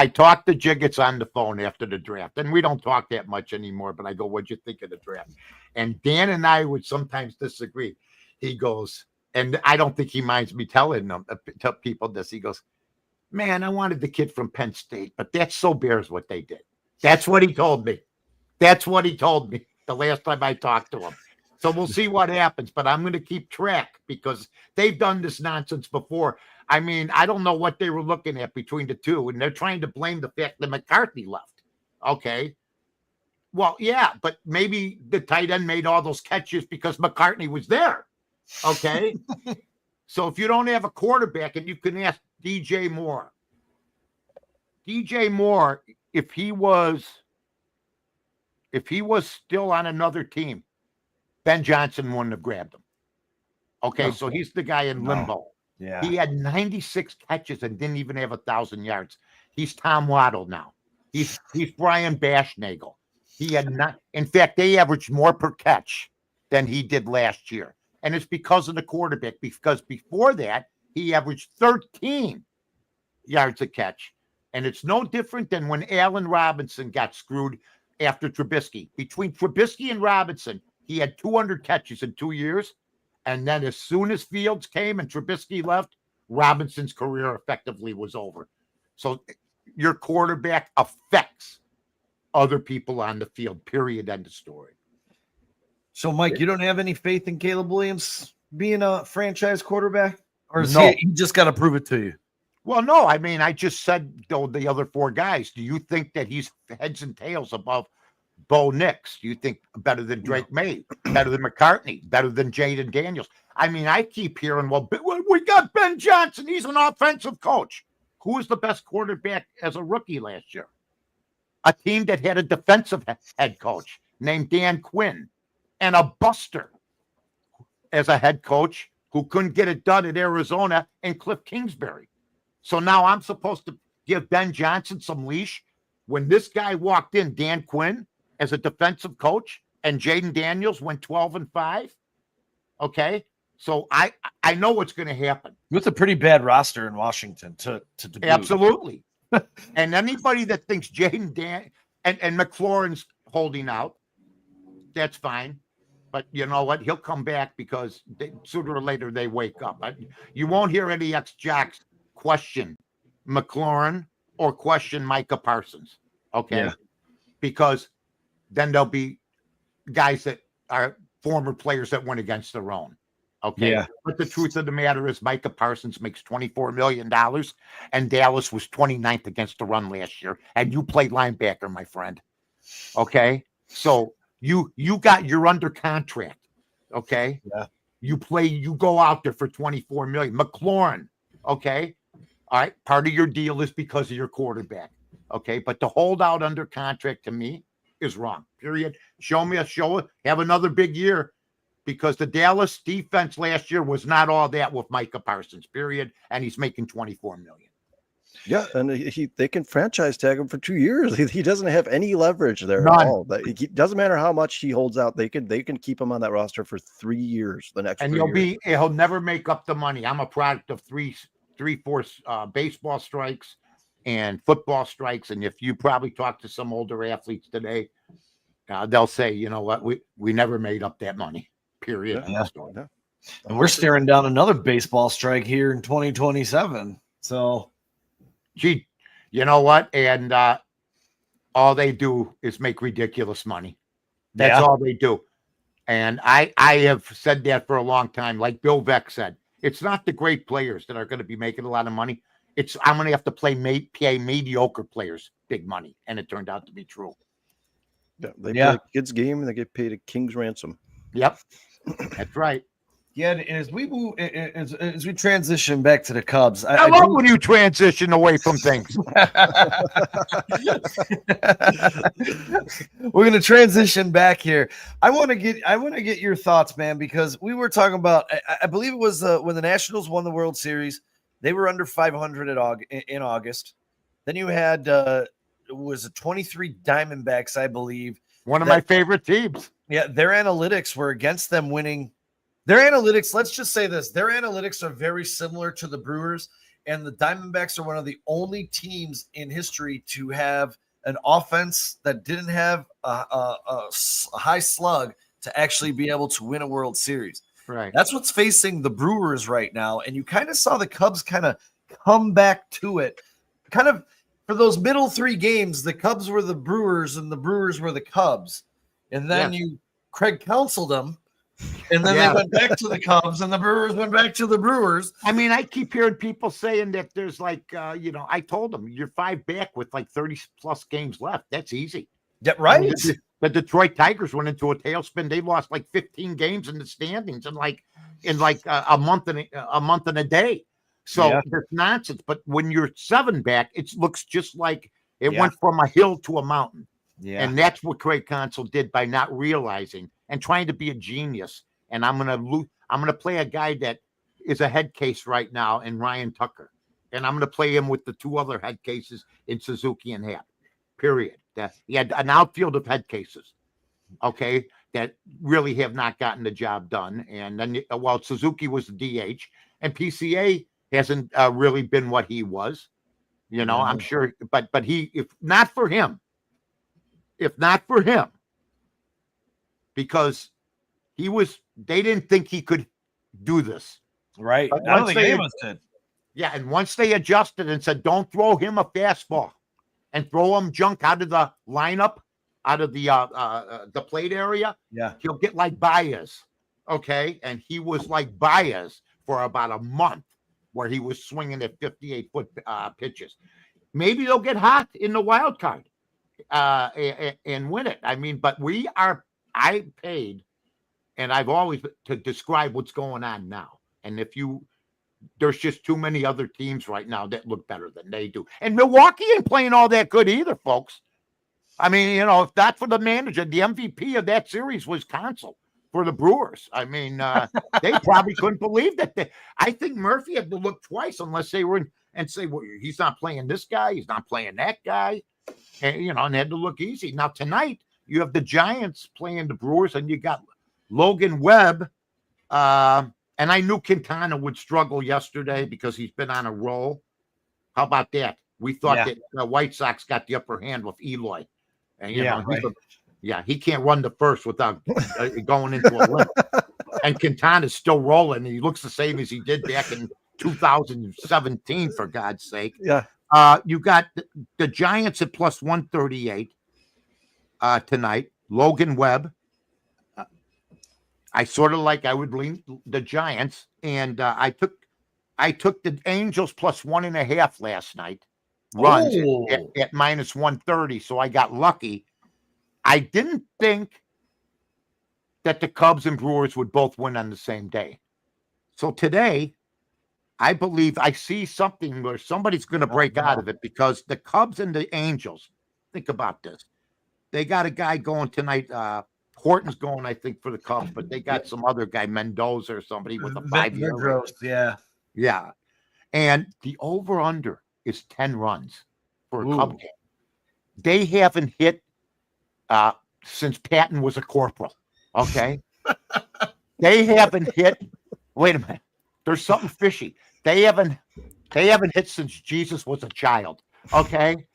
talked to Jiggets on the phone after the draft, and we don't talk that much anymore, but I go, what'd you think of the draft? And Dan and I would sometimes disagree. He goes, and I don't think he minds me telling them, tell people this. He goes, man, I wanted the kid from Penn State, but that's so Bears what they did. That's what he told me. That's what he told me the last time I talked to him. So we'll see what happens, but I'm going to keep track because they've done this nonsense before. I mean, I don't know what they were looking at between the two, and they're trying to blame the fact that McCarthy left. Okay. Well, yeah, but maybe the tight end made all those catches because McCartney was there. Okay. So if you don't have a quarterback, and you can ask DJ Moore, if he was still on another team, Ben Johnson wouldn't have grabbed him. Okay, so he's the guy in limbo. Yeah. He had 96 catches and didn't even have 1,000 yards. He's Tom Waddle now. He's Brian Bashnagel. He had not. In fact, they averaged more per catch than he did last year, and it's because of the quarterback. Because before that, he averaged 13 yards a catch, and it's no different than when Allen Robinson got screwed after Trubisky. Between Trubisky and Robinson, he had 200 catches in 2 years, and then as soon as Fields came and Trubisky left, Robinson's career effectively was over. So your quarterback affects other people on the field, period, end of story. So, Mike, you don't have any faith in Caleb Williams being a franchise quarterback? Or is No. he just got to prove it to you? Well, no, I mean, I just said though the other four guys. Do you think that he's heads and tails above Bo Nix? Do you think better than Drake May, better than McCartney, better than Jaden Daniels? I mean, I keep hearing, well, we got Ben Johnson. He's an offensive coach. Who was the best quarterback as a rookie last year? A team that had a defensive head coach named Dan Quinn and a buster as a head coach who couldn't get it done at Arizona and Cliff Kingsbury. So now I'm supposed to give Ben Johnson some leash when this guy walked in, Dan Quinn, as a defensive coach, and Jaden Daniels went 12-5. Okay. So I know what's going to happen. With a pretty bad roster in Washington to debut. Absolutely. And anybody that thinks Jaden Dan and McLaurin's holding out, that's fine. But you know what? He'll come back because sooner or later they wake up. You won't hear any ex-jocks question McLaurin or question Micah Parsons. Okay. Yeah. Because then there'll be guys that are former players that went against their own. Okay. Yeah. But the truth of the matter is Micah Parsons makes $24 million and Dallas was 29th against the run last year. And you played linebacker, my friend. Okay. So you're under contract. Okay. Yeah. You go out there for $24 million. McLaurin. Okay. All right. Part of your deal is because of your quarterback. Okay. But to hold out under contract to me is wrong. Period. Show it. Have another big year. Because the Dallas defense last year was not all that with Micah Parsons, period. And he's making $24 million. Yeah, and they can franchise tag him for 2 years. He doesn't have any leverage there None. at all. It doesn't matter how much he holds out. They can keep him on that roster for 3 years. The next, and 3 years. He'll never make up the money. I'm a product of three, four baseball strikes and football strikes. And if you probably talk to some older athletes today, they'll say, you know what, we never made up that money. Period. Yeah. And we're staring down another baseball strike here in 2027. So, gee, you know what? And all they do is make ridiculous money. That's all they do. And I have said that for a long time. Like Bill Veck said, it's not the great players that are going to be making a lot of money. I'm going to have to pay mediocre players big money. And it turned out to be true. Yeah, they play a kid's game and they get paid a king's ransom. Yep. That's right. Yeah, and as we move, as we transition back to the Cubs, I love when you transition away from things. We're going to transition back here. I want to get your thoughts, man, because we were talking about. I believe it was when the Nationals won the World Series. They were under 500 in August. Then you had it was 23 Diamondbacks, I believe. One of my favorite teams. Yeah, their analytics were against them winning. Their analytics, let's just say this, their analytics are very similar to the Brewers, and the Diamondbacks are one of the only teams in history to have an offense that didn't have a high slug to actually be able to win a World Series. Right. That's what's facing the Brewers right now, and you kind of saw the Cubs kind of come back to it. Kind of for those middle three games, the Cubs were the Brewers, and the Brewers were the Cubs. And then you Craig Counselled them, and then they went back to the Cubs, and the Brewers went back to the Brewers. I mean, I keep hearing people saying that there's like, I told them you're 5 back with like 30+ games left. That's eady. Yeah, right. I mean, the Detroit Tigers went into a tailspin. They lost like 15 games in the standings in a month and a day. So that's nonsense. But when you're 7 back, it looks just like it went from a hill to a mountain. Yeah. And that's what Craig Counsell did by not realizing and trying to be a genius. And I'm gonna play a guy that is a head case right now in Ryan Tucker. And I'm gonna play him with the 2 other head cases in Suzuki and Happ. period. That he had an outfield of head cases, okay, that really have not gotten the job done. And then, well, Suzuki was the DH, and PCA hasn't really been what he was. You know, I'm sure, but he, if not for him, because they didn't think he could do this. Right. But I don't think any of us did. Yeah, and once they adjusted and said, don't throw him a fastball and throw him junk out of the lineup, out of the plate area, he'll get like Baez, okay? And he was like Baez for about a month, where he was swinging at 58-foot pitches. Maybe they'll get hot in the wild card and win it. I mean, but I paid, and I've always to describe what's going on now. And there's just too many other teams right now that look better than they do. And Milwaukee ain't playing all that good either, folks. I mean, you know, if not for the manager, the MVP of that series was Counsell for the Brewers. I mean, they probably couldn't believe that. I think Murphy had to look twice unless they were in and say, well, he's not playing this guy, he's not playing that guy. And, you know, and had to look easy. Now, tonight, you have the Giants playing the Brewers, and you got Logan Webb. And I knew Quintana would struggle yesterday because he's been on a roll. How about that? We thought that the White Sox got the upper hand with Eloy. And, you know, he can't run the first without going into a limp. And Quintana's still rolling, and he looks the same as he did back in 2017, for God's sake. Yeah. You got the Giants at plus 138 tonight. Logan Webb. I sort of I would lean the Giants, and I took the Angels plus 1.5 last night. Runs at minus 130, so I got lucky. I didn't think that the Cubs and Brewers would both win on the same day. So today, I believe I see something where somebody's going to break out of it, because the Cubs and the Angels, think about this. They got a guy going tonight. Horton's going, I think, for the Cubs, but they got some other guy, Mendoza or somebody with a 5-year. Yeah. And the over-under is 10 runs for a Cub game. They haven't hit since Patton was a corporal, okay? They haven't hit. Wait a minute. There's something fishy. They haven't hit since Jesus was a child, okay?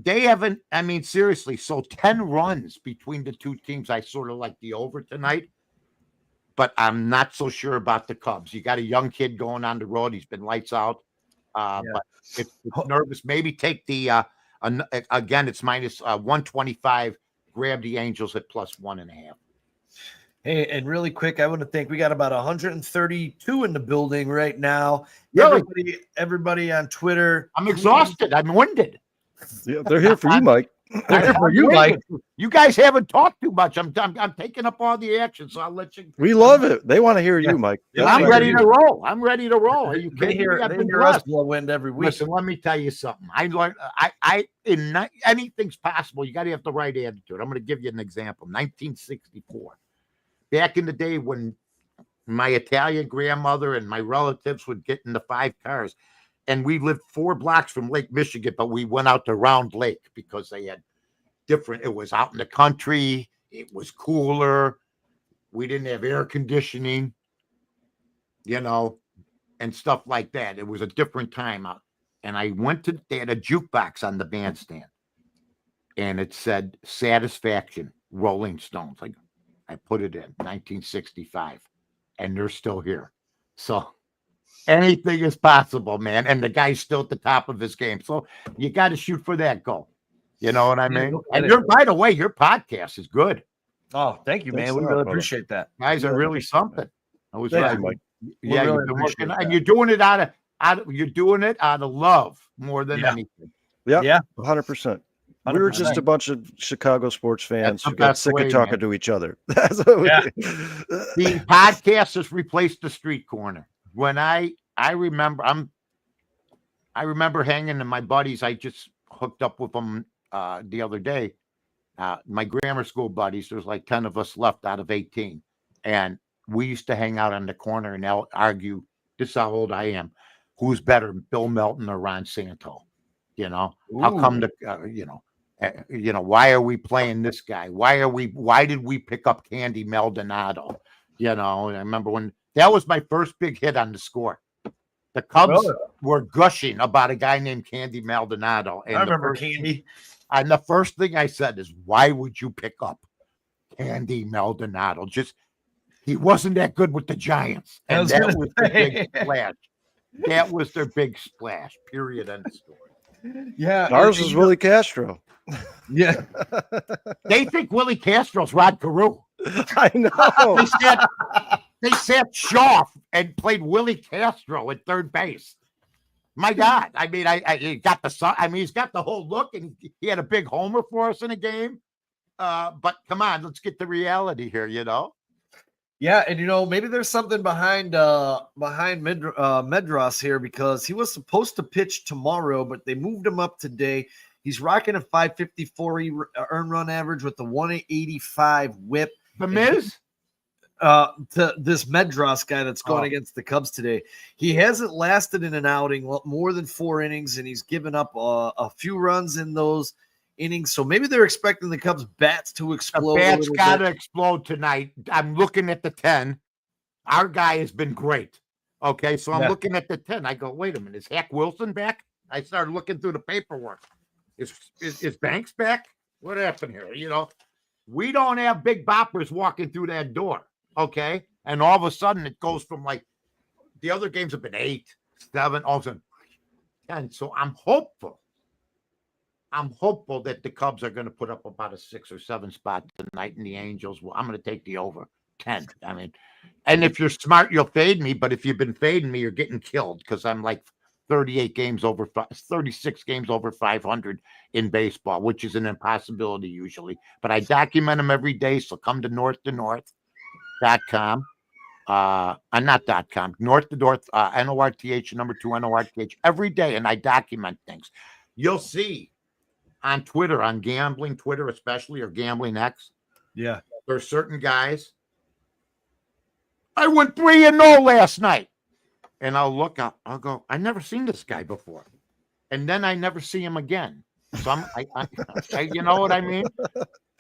They haven't, I mean, seriously. So 10 runs between the two teams. I sort of like the over tonight, but I'm not so sure about the Cubs. You got a young kid going on the road. He's been lights out. But if nervous, maybe take the, again, it's minus 125. Grab the Angels at plus 1.5. Hey, and really quick, I want to thank, we got about 132 in the building right now. Really? Everybody on Twitter. I'm exhausted. I'm winded. Yeah, they're here for you, Mike. They're here for you, Mike. You guys haven't talked too much. I'm taking up all the action, so I'll let you. We love it. They want to hear you, Mike. I'm ready to roll. I'm ready to roll. Are you kidding me? They hear us blow wind every week. Listen, let me tell you something. I learned. Anything's possible. You got to have the right attitude. I'm going to give you an example. 1964. Back in the day when my Italian grandmother and my relatives would get in the 5 cars, and we lived 4 blocks from Lake Michigan, but we went out to Round Lake because they had different. It was out in the country. It was cooler. We didn't have air conditioning, you know, and stuff like that. It was a different time out. And I they had a jukebox on the bandstand, and it said Satisfaction, Rolling Stones. I put it in 1965, and they're still here. So anything is possible, man. And the guy's still at the top of his game. So you got to shoot for that goal. You know what I mean? And by the way, your podcast is good. Oh, thank you, man. We really appreciate that. Guys are really something. I was right. Mike. Yeah, you've been working, and you're doing it out of love more than anything. Yeah, 100%. We were just a bunch of Chicago sports fans who got sick of talking to each other. The podcast has replaced the street corner. When I remember hanging, and my buddies, I just hooked up with them the other day. My grammar school buddies, there's like 10 of us left out of 18. And we used to hang out on the corner and argue, this is how old I am, who's better, Bill Melton or Ron Santo? You know, how come why are we playing this guy? Why did we pick up Candy Maldonado? You know, I remember when that was my first big hit on the score. The Cubs were gushing about a guy named Candy Maldonado. And I remember Candy. And the first thing I said is, why would you pick up Candy Maldonado? He wasn't that good with the Giants. And that was their big splash. That was their big splash, period, end of story. Yeah. Ours was Willie Castro. Yeah. They think Willie Castro's Rod Carew. I know. They sat Shaw and played Willie Castro at third base. My God. I mean, he got he's got the whole look, and he had a big homer for us in a game. But come on, let's get the reality here, you know? Yeah, and maybe there's something behind Medras here, because he was supposed to pitch tomorrow, but they moved him up today. He's rocking a 554 earned run average with the 185 whip. The Miz? To this Medras guy that's going against the Cubs today. He hasn't lasted in an outing more than 4 innings, and he's given up a few runs in those innings. So maybe they're expecting the Cubs bats to explode. The bats got to explode tonight. I'm looking at the 10. Our guy has been great. Okay, so I'm looking at the 10. I go, wait a minute, is Hack Wilson back? I started looking through the paperwork. Is Banks back? What happened here? We don't have big boppers walking through that door. Okay, and all of a sudden it goes from like the other games have been 8, 7, all of a sudden 10. So I'm hopeful that the Cubs are going to put up about a 6 or 7 spot tonight, and the Angels I'm going to take the over 10. I mean, and if you're smart, you'll fade me. But if you've been fading me, you're getting killed, because I'm like 36 games over 500 in baseball, which is an impossibility usually. But I document them every day. So come to north.com. Not.com, north to north, NORTH, number 2 NORTH every day. And I document things. You'll see on Twitter, on gambling Twitter, especially, or Gambling X. Yeah. There's certain guys. I went 3-0 last night. And I'll look up, I'll go, I never seen this guy before. And then I never see him again. So you know what I mean?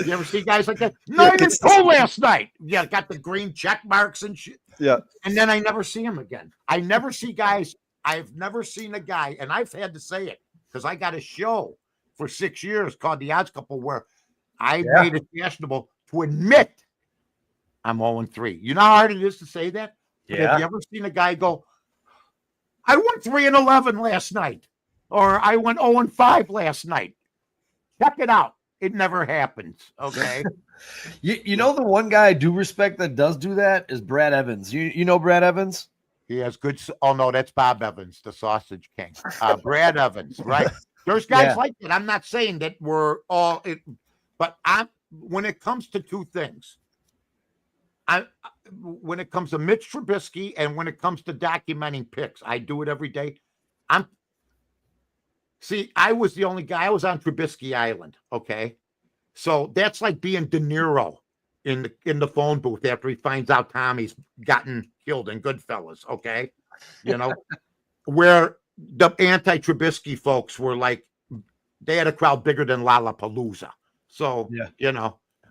You ever see guys like that? 9-2 last night. Yeah, got the green check marks and shit. Yeah. And then I never see him again. I never see guys. I've never seen a guy, and I've had to say it because I got a show for 6 years called The Odds Couple, where I made it fashionable to admit I'm 0-3. You know how hard it is to say that? But have you ever seen a guy go, I went 3-11 last night, or I went 0-5 last night? Check it out. It never happens. Okay. You know, the one guy I do respect that does do that is Brad Evans. You know Brad Evans? He has good. Oh no, that's Bob Evans, the Sausage King. Brad Evans, right? There's guys like that. I'm not saying that we're all it, but when it comes to two things, when it comes to Mitch Trubisky and when it comes to documenting picks, I do it every day. I was the only guy. I was on Trubisky Island. Okay. So that's like being De Niro in the phone booth after he finds out Tommy's gotten killed in Goodfellas. Okay. Where the anti-Trubisky folks were like, they had a crowd bigger than Lollapalooza. So,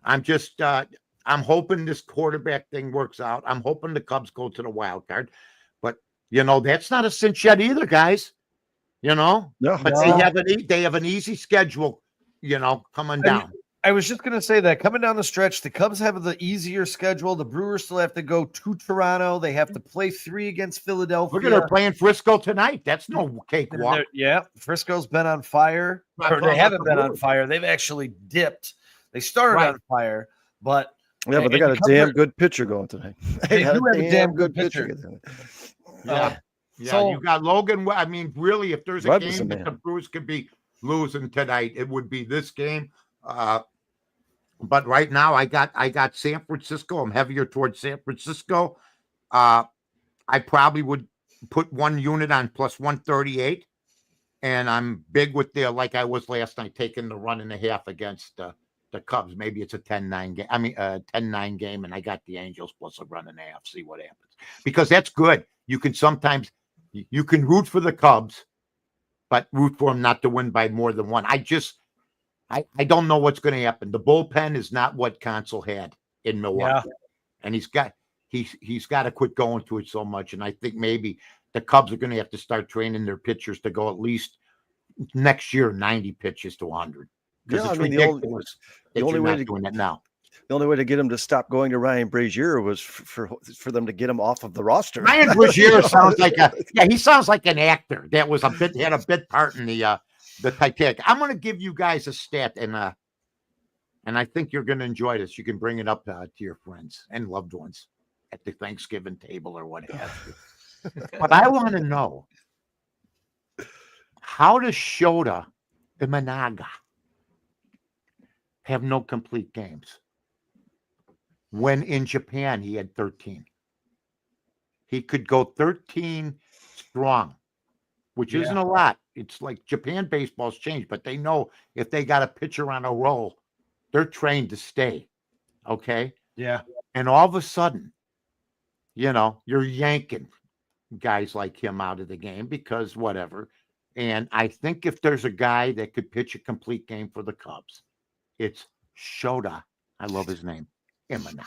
I'm just, I'm hoping this quarterback thing works out. I'm hoping the Cubs go to the wild card, but that's not a cinch yet either, guys. But they have an easy schedule, coming down. I was just gonna say that coming down the stretch, the Cubs have the easier schedule. The Brewers still have to go to Toronto. They have to play 3 against Philadelphia. Look at they're playing Frisco tonight. That's no cakewalk. Yeah, Frisco's been on fire. Or they haven't been on fire. They've actually dipped. They started on fire, but but they got a damn good pitcher going tonight. They do have a damn good pitcher. So you got Logan. I mean, really, if there's a game that the Brewers could be losing tonight, it would be this game. But right now, I got San Francisco. I'm heavier towards San Francisco. I probably would put 1 unit on plus 138, and I'm big with like I was last night, taking the 1.5 against the Cubs. Maybe it's a 10-9 game. I mean, 10-9 game, and I got the Angels plus a 1.5. See what happens, because that's good. You can root for the Cubs but root for him not to win by more than one. I don't know what's going to happen. The bullpen is not what Counsell had in Milwaukee, and he's got to quit going to it so much. And I think maybe the Cubs are going to have to start training their pitchers to go at least next year 90 pitches to 100. Because it's ridiculous that you're not doing it now. The only way to get him to stop going to Ryan Brazier was for them to get him off of the roster. Ryan Brazier sounds like he sounds like an actor that was had a bit part in the Titanic. I'm going to give you guys a stat, and I think you're going to enjoy this. You can bring it up to your friends and loved ones at the Thanksgiving table or what have you. But I want to know, how does Shota Imanaga have no complete games when in Japan he had 13? He could go 13 strong, which isn't a lot. It's like Japan baseball's changed, but they know if they got a pitcher on a roll, they're trained to stay. Okay? Yeah. And all of a sudden, you're yanking guys like him out of the game because whatever. And I think if there's a guy that could pitch a complete game for the Cubs, it's Shota. I love his name. Imanaga.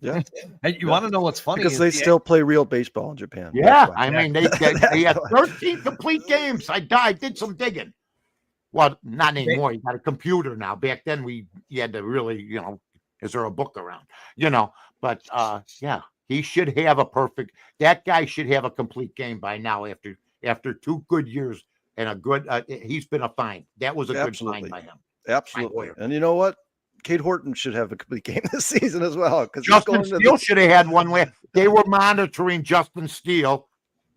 Yeah. And you want to know what's funny? Because they still play real baseball in Japan. Yeah. I mean, they had 13 complete games. I did some digging. Well, not anymore. You got a computer now. Back then, you had to really, is there a book around? But yeah, he should have that guy should have a complete game by now after 2 good years and a good, he's been a find. That was a good find by him. Absolutely. And you know what? Kate Horton should have a complete game this season as well. Because Justin Steele should have had one where they were monitoring Justin Steele.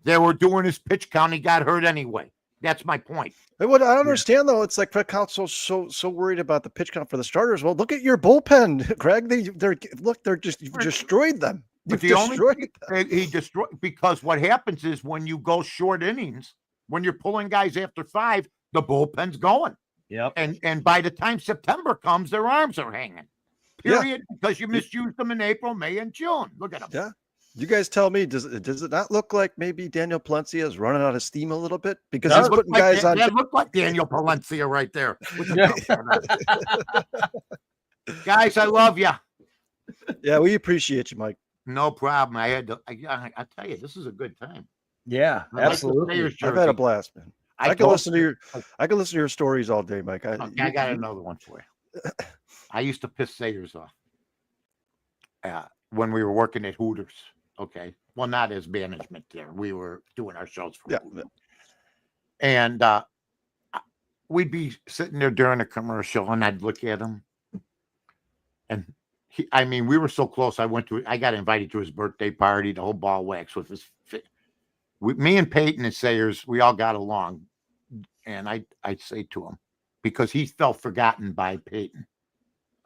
They were doing his pitch count. He got hurt anyway. That's my point. And what I understand though, it's like Craig Counsell's so worried about the pitch count for the starters. Well, look at your bullpen, Craig. They're just you've destroyed them. He destroyed because what happens is when you go short innings, when you're pulling guys after 5, the bullpen's going. Yep. And by the time September comes, their arms are hanging. Period. Yeah. Because you misused them in April, May, and June. Look at them. Yeah. You guys tell me, does it not look like maybe Daniel Palencia is running out of steam a little bit? Because he's putting guys on. That looked like Daniel Palencia right there. Guys, I love you. Yeah, we appreciate you, Mike. No problem. I tell you, this is a good time. Yeah, absolutely. I've had a blast, man. I can listen to your stories all day, Mike. I got another one for you. I used to piss Sayers off when we were working at Hooters. Okay, well, not as management there. We were doing our shows for Hooters. And we'd be sitting there during a commercial, and I'd look at him, and we were so close. I got invited to his birthday party, the whole ball wax with his. Me and Peyton and Sayers, we all got along. And I'd say to him, because he felt forgotten by Peyton.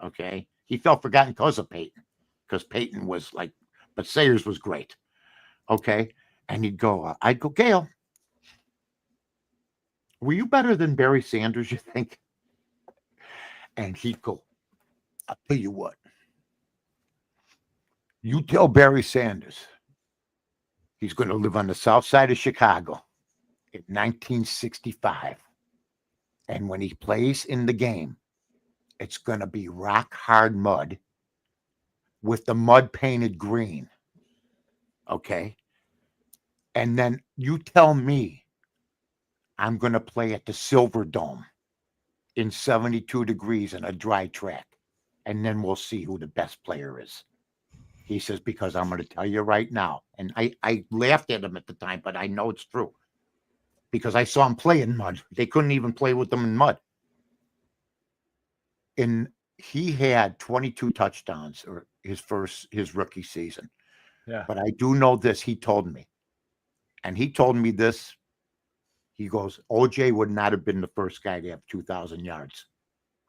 Okay. He felt forgotten because of Peyton. Because Peyton was like, but Sayers was great. Okay. And I'd go, Gail, were you better than Barry Sanders, you think? And he'd go, I'll tell you what. You tell Barry Sanders he's going to live on the south side of Chicago in 1965. And when he plays in the game, it's going to be rock hard mud with the mud painted green. Okay. And then you tell me I'm going to play at the Silver Dome in 72 degrees in a dry track. And then we'll see who the best player is. He says, because I'm going to tell you right now. And I laughed at him at the time, but I know it's true. Because I saw him play in mud. They couldn't even play with them in mud. And he had 22 touchdowns or his rookie season. Yeah. But I do know this, he told me. And he told me this. He goes, OJ would not have been the first guy to have 2,000 yards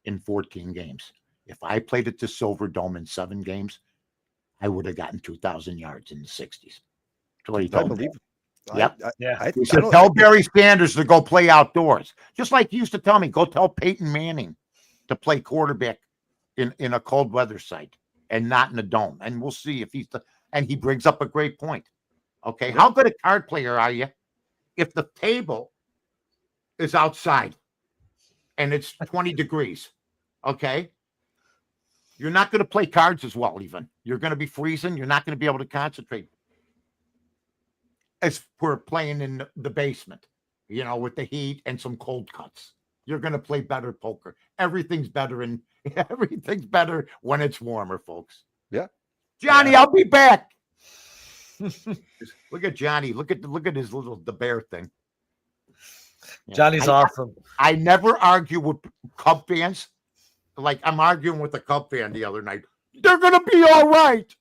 in 14 games. If I played at the Silver Dome in 7 games, I would have gotten 2,000 yards in the 60s. That's what he told me. Yep. He said, tell Barry Sanders to go play outdoors. Just like he used to tell me, go tell Peyton Manning to play quarterback in a cold weather site and not in a dome. And we'll see if and he brings up a great point. Okay. How good a card player are you if the table is outside and it's 20 degrees, okay? You're not going to play cards as well, even. You're going to be freezing. You're not going to be able to concentrate as we're playing in the basement, with the heat and some cold cuts. You're going to play better poker. Everything's better when it's warmer, folks. Yeah. Johnny, I'll be back. Look at Johnny. Look at his the bear thing. Yeah. Johnny's awesome. I never argue with Cub fans. Like I'm arguing with a Cub fan the other night. They're going to be all right.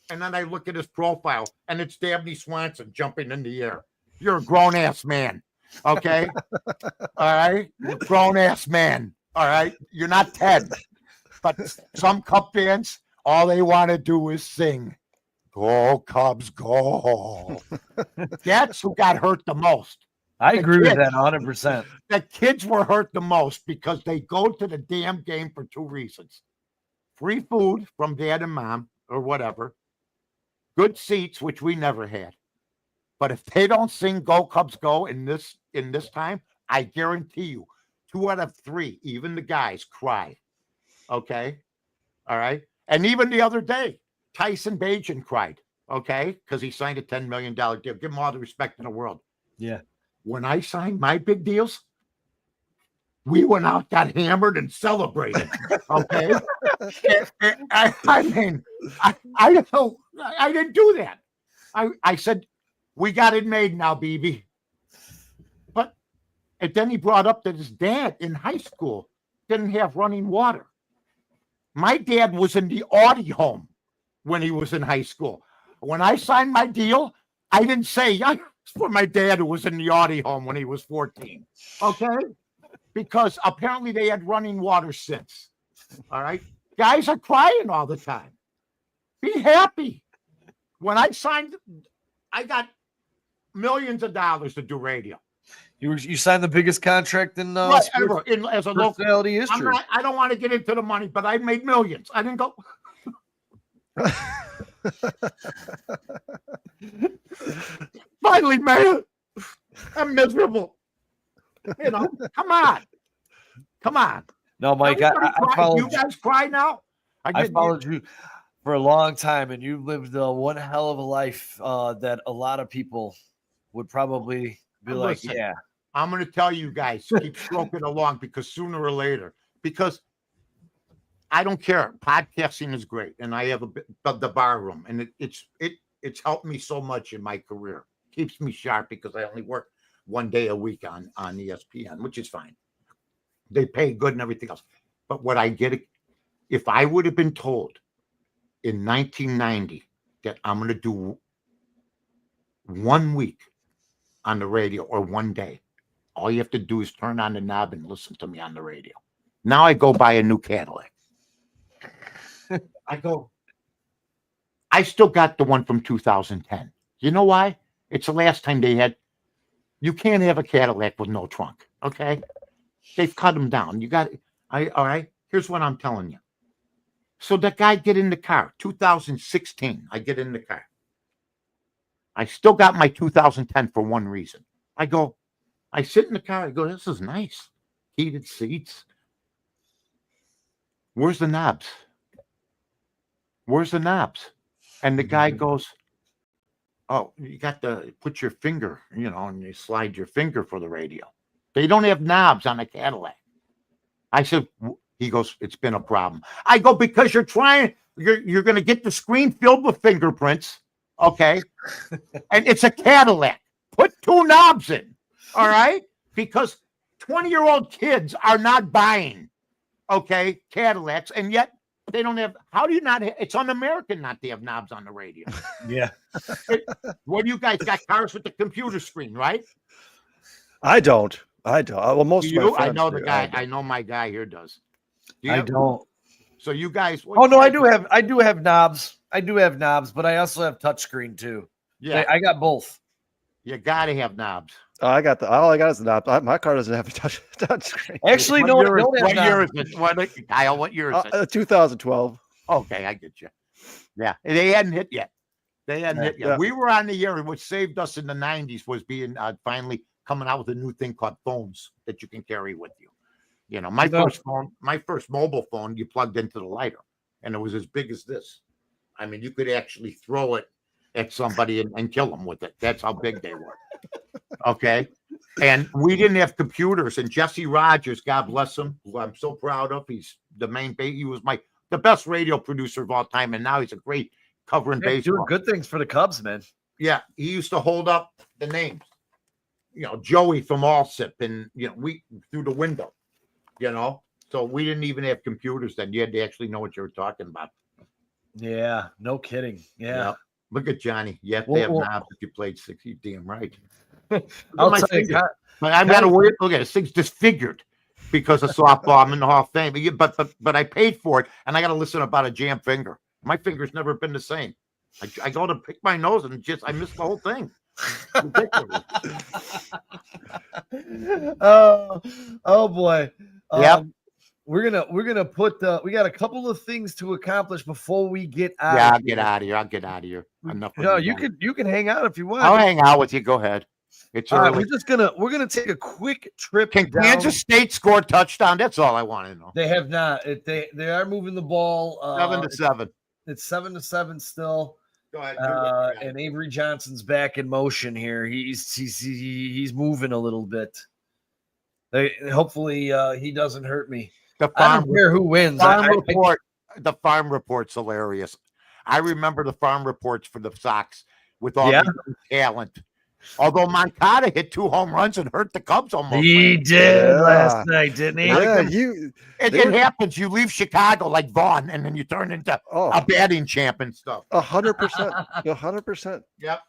And then I look at his profile and it's Dabney Swanson jumping in the air. You're a grown ass man. Okay. All right. You're a grown ass man. All right. You're not 10. But some Cub fans, all they want to do is sing. Go Cubs, go. That's who got hurt the most. I agree with that 100%. The kids were hurt the most because they go to the damn game for two reasons. Free food from dad and mom or whatever. Good seats, which we never had. But if they don't sing Go Cubs Go in this time, I guarantee you 2 out of 3, even the guys, cry. Okay? All right? And even the other day, Tyson Bagent cried, okay? Because he signed a $10 million deal. Give him all the respect in the world. Yeah. When I signed my big deals, we went out, got hammered, and celebrated. Okay? I mean, I didn't do that. I said, we got it made now, BB. And then he brought up that his dad in high school didn't have running water. My dad was in the Audi home when he was in high school. When I signed my deal, I didn't say for my dad who was in the Audi home when he was 14. Okay? Because apparently they had running water since. All right? Guys are crying all the time. Be happy. When I signed, I got millions of dollars to do radio. You signed the biggest contract in ever as a local personality history. I don't want to get into the money, but I made millions. I didn't go. Finally, man, I'm miserable. Come on. No, Mike, I followed you. Guys cry now. I followed you for a long time, and you lived one hell of a life that a lot of people would probably be like, yeah. I'm going to tell you guys, keep stroking along because sooner or later, because I don't care. Podcasting is great, and I have the bar room, and it's helped me so much in my career. Keeps me sharp because I only work 1 day a week on ESPN, which is fine. They pay good and everything else. But what I get, if I would have been told in 1990 that I'm going to do 1 week on the radio or 1 day, all you have to do is turn on the knob and listen to me on the radio. Now I go buy a new Cadillac. I still got the one from 2010. You know why? It's the last time they had, you can't have a Cadillac with no trunk. Okay. They've cut them down. All right. Here's what I'm telling you. So that guy get in the car, 2016, I get in the car. I still got my 2010 for one reason. I sit in the car. I go, this is nice. Heated seats. Where's the knobs? And the guy goes, oh, you got to put your finger, and you slide your finger for the radio. They don't have knobs on a Cadillac. I said, he goes, it's been a problem. I go, because you're going to get the screen filled with fingerprints. Okay. And it's a Cadillac. Put 2 knobs in. All right. Because 20-year-old kids are not buying, okay, Cadillacs. And yet they don't have, how do you not have, it's un-American not to have knobs on the radio. Yeah. What do you guys got? Cars with the computer screen, right? I don't. Well, most of my friends I know do. the guy. I know my guy here does. I don't. So you guys. Oh no, I do have knobs. But I also have touchscreen too. Yeah, I got both. You gotta have knobs. All I got is the knob. My car doesn't have a touch screen. Actually, what year is it? Kyle, what year is it? 2012. Okay, I get you. Yeah, they hadn't hit yet. Yeah. We were on the year, and what saved us in the 90s was being finally coming out with a new thing called phones that you can carry with you. You know, my No. first mobile phone, you plugged into the lighter, and it was as big as this. I mean, you could actually throw it at somebody and kill them with it. That's how big they were. Okay. And we didn't have computers. And Jesse Rogers, God bless him, who I'm so proud of. He's the main base. He was the best radio producer of all time. And now he's a great covering Yeah, baseball. doing good things for the Cubs, man. Yeah. He used to hold up the names, you know, Joey from Allsip, and, you know, we through the window, you know. So we didn't even have computers then. You had to actually know what you were talking about. Yeah, no kidding. Yeah. Yep. Look at Johnny. You have to have knobs if you played 6. You damn right. I'll my tell you, finger. But I've got a weird look at it. This thing's disfigured because of softball. I'm in the Hall of Fame. But I paid for it, and I got to listen about a jam finger. My finger's never been the same. I go to pick my nose and I miss the whole thing. Ridiculous. Oh boy. Yep. We're gonna put we got a couple of things to accomplish before we get out. Yeah, I'll get out of here. Enough. No, you can hang out if you want. I'll hang out with you. Go ahead. It's all early. right, we're gonna take a quick trip. Can Kansas State score a touchdown? That's all I want to know. They have not. They are moving the ball 7-7. It's 7-7 still. Go ahead. And Avery Johnson's back in motion here. He's moving a little bit. Hopefully he doesn't hurt me. I don't care who wins. The farm report's hilarious. I remember the farm reports for the Sox with all the talent. Although Moncada hit 2 home runs and hurt the Cubs almost. He did last night, didn't he? Yeah, it happens. You leave Chicago like Vaughn, and then you turn into a batting champ and stuff. 100%. 100%. Yep.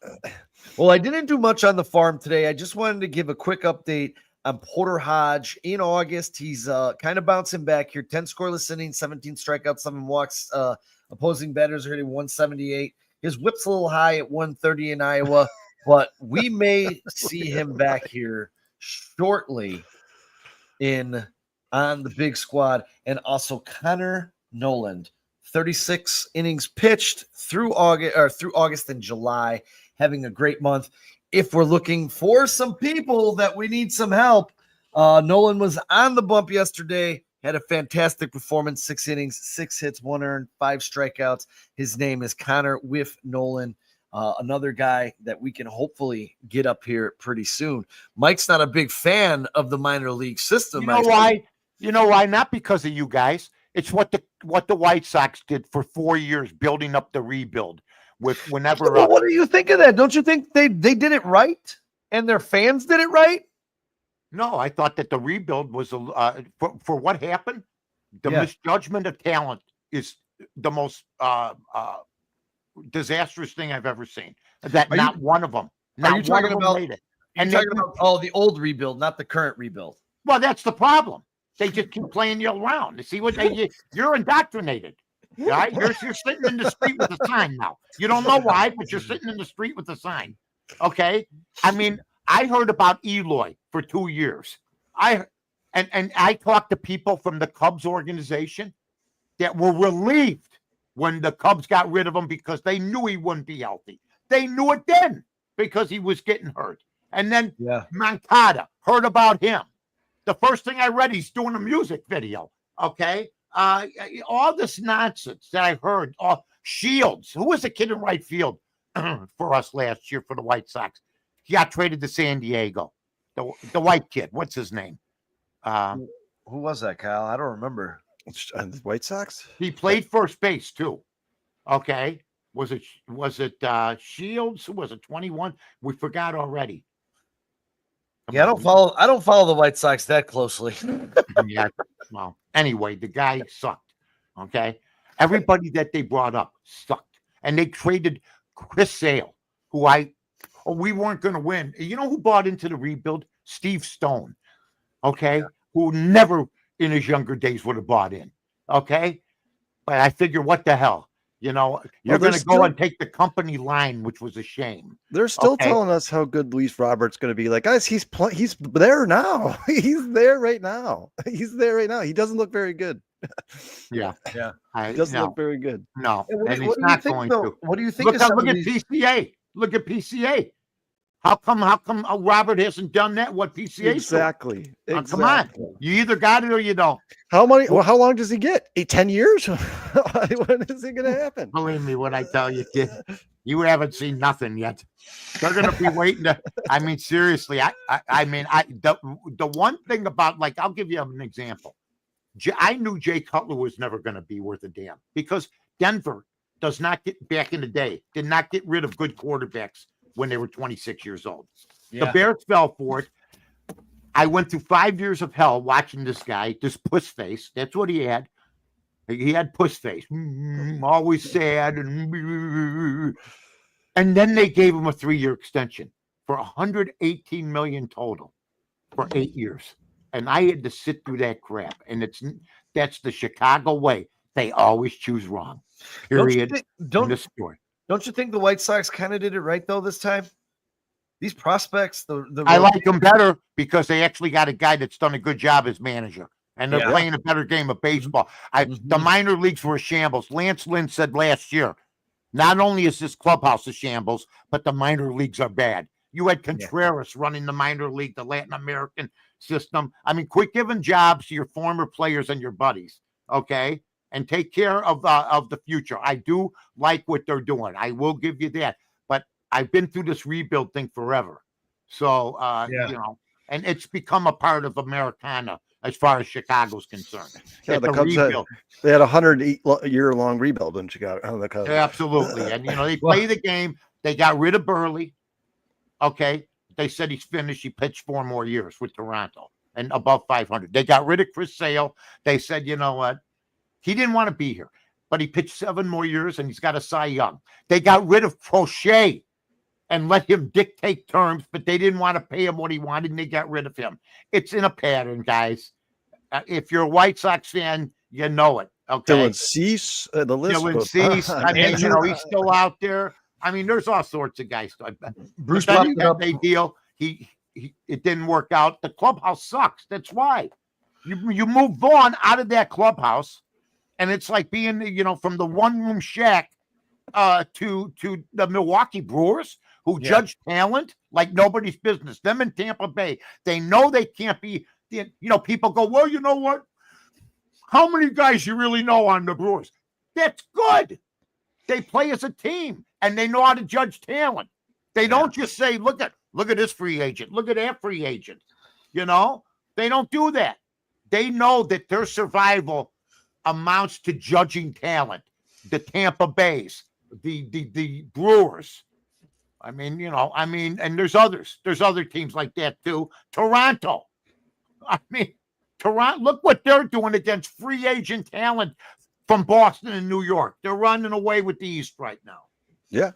Well, I didn't do much on the farm today. I just wanted to give a quick update on Porter Hodge. In August, he's kind of bouncing back here. 10 scoreless innings, 17 strikeouts, 7 walks. Opposing batters are hitting 178. His whip's a little high at 130 in Iowa. But we may see him back here shortly on the big squad. And also Connor Noland, 36 innings pitched through August and July, having a great month. If we're looking for some people that we need some help, Nolan was on the bump yesterday, had a fantastic performance, 6 innings, 6 hits, 1 earned, 5 strikeouts. His name is Connor with Nolan. Another guy that we can hopefully get up here pretty soon. Mike's not a big fan of the minor league system. You know why? You know why? Not because of you guys. It's what the White Sox did for 4 years, building up the rebuild. With whenever. Well, what do you think of that? Don't you think they did it right, and their fans did it right? No, I thought that the rebuild was for what happened. The misjudgment of talent is the most disastrous thing I've ever seen. One of them. Are you talking about made it. And you're talking about the old rebuild, not the current rebuild? Well, that's the problem. They just keep playing you around. You see what you're indoctrinated. Right? You're sitting in the street with a sign now. You don't know why, but you're sitting in the street with a sign. Okay. I mean, I heard about Eloy for 2 years. I talked to people from the Cubs organization that were relieved when the Cubs got rid of him because they knew he wouldn't be healthy. They knew it then because he was getting hurt. And then Moncada, heard about him. The first thing I read, he's doing a music video. Okay. All this nonsense that I heard. Shields, who was the kid in right field for us last year for the White Sox? He got traded to San Diego. The white kid. What's his name? Who was that, Kyle? I don't remember. The White Sox? He played first base too. Okay. Was it Shields? Who was it? 21? We forgot already. I don't follow the White Sox that closely. Yeah. Well, anyway, the guy sucked. Okay. Everybody that they brought up sucked. And they traded Chris Sale, who we weren't going to win. You know who bought into the rebuild? Steve Stone. Okay. Yeah. Who never in his younger days would have bought in. Okay. But I figure, what the hell? You know, you're going to go and take the company line, which was a shame. They're still telling us how good Luis Robert's going to be. Like, guys, he's there now. He's there right now. He's there right now. He doesn't look very good. Yeah. He doesn't look very good. No. And he's not going to. What do you think? Look at PCA. Look at PCA. How come Robert hasn't done that? What PCA? Exactly. Come on. You either got it or you don't. How long does he get? 10 years? When is it going to happen? Believe me when I tell you, kid, you haven't seen nothing yet. They're going to be waiting to. I mean, seriously. The one thing about, like, I'll give you an example. I knew Jay Cutler was never going to be worth a damn because Denver does not get, back in the day, did not get rid of good quarterbacks when they were 26 years old. Yeah. The Bears fell for it. I went through 5 years of hell watching this guy, this puss face. That's what he had. He had puss face, always sad. And then they gave him a 3-year extension for $118 million total for 8 years. And I had to sit through that crap. And that's the Chicago way. They always choose wrong. Period. Don't you think the White Sox kind of did it right though this time? These prospects, I like them better because they actually got a guy that's done a good job as manager, and they're playing a better game of baseball. The minor leagues were a shambles. Lance Lynn said last year, not only is this clubhouse a shambles, but the minor leagues are bad. You had Contreras running the minor league, the Latin American system. I mean, quit giving jobs to your former players and your buddies, okay? And take care of the future. I do like what they're doing. I will give you that. But I've been through this rebuild thing forever. So, you know, and it's become a part of Americana as far as Chicago's concerned. Yeah, the Cubs had a 100-year-long rebuild in Chicago. The Cubs. Absolutely. And, you know, they play the game. They got rid of Burley. Okay. They said he's finished. He pitched 4 more years with Toronto and above 500. They got rid of Chris Sale. They said, you know what? He didn't want to be here, but he pitched 7 more years and he's got a Cy Young. They got rid of Crochet and let him dictate terms, but they didn't want to pay him what he wanted and they got rid of him. It's in a pattern, guys. If you're a White Sox fan, you know it. Okay. Dylan Cease, the list. Dylan Cease. I mean, you know, he's still out there. I mean, there's all sorts of guys. Bruce they deal. It didn't work out. The clubhouse sucks. That's why you move Vaughn out of that clubhouse, and it's like being, you know, from the one-room shack to the Milwaukee Brewers, who judge talent like nobody's business. Them in Tampa Bay, they know they can't be. You know, people go, well, you know what? How many guys you really know on the Brewers? That's good. They play as a team, and they know how to judge talent. They don't just say, look at this free agent. Look at that free agent. You know, they don't do that. They know that their survival amounts to judging talent. The Tampa Bays, the Brewers. I mean, you know, and there's others. There's other teams like that too. Toronto. I mean, Toronto, look what they're doing against free agent talent from Boston and New York. They're running away with the East right now. Yeah.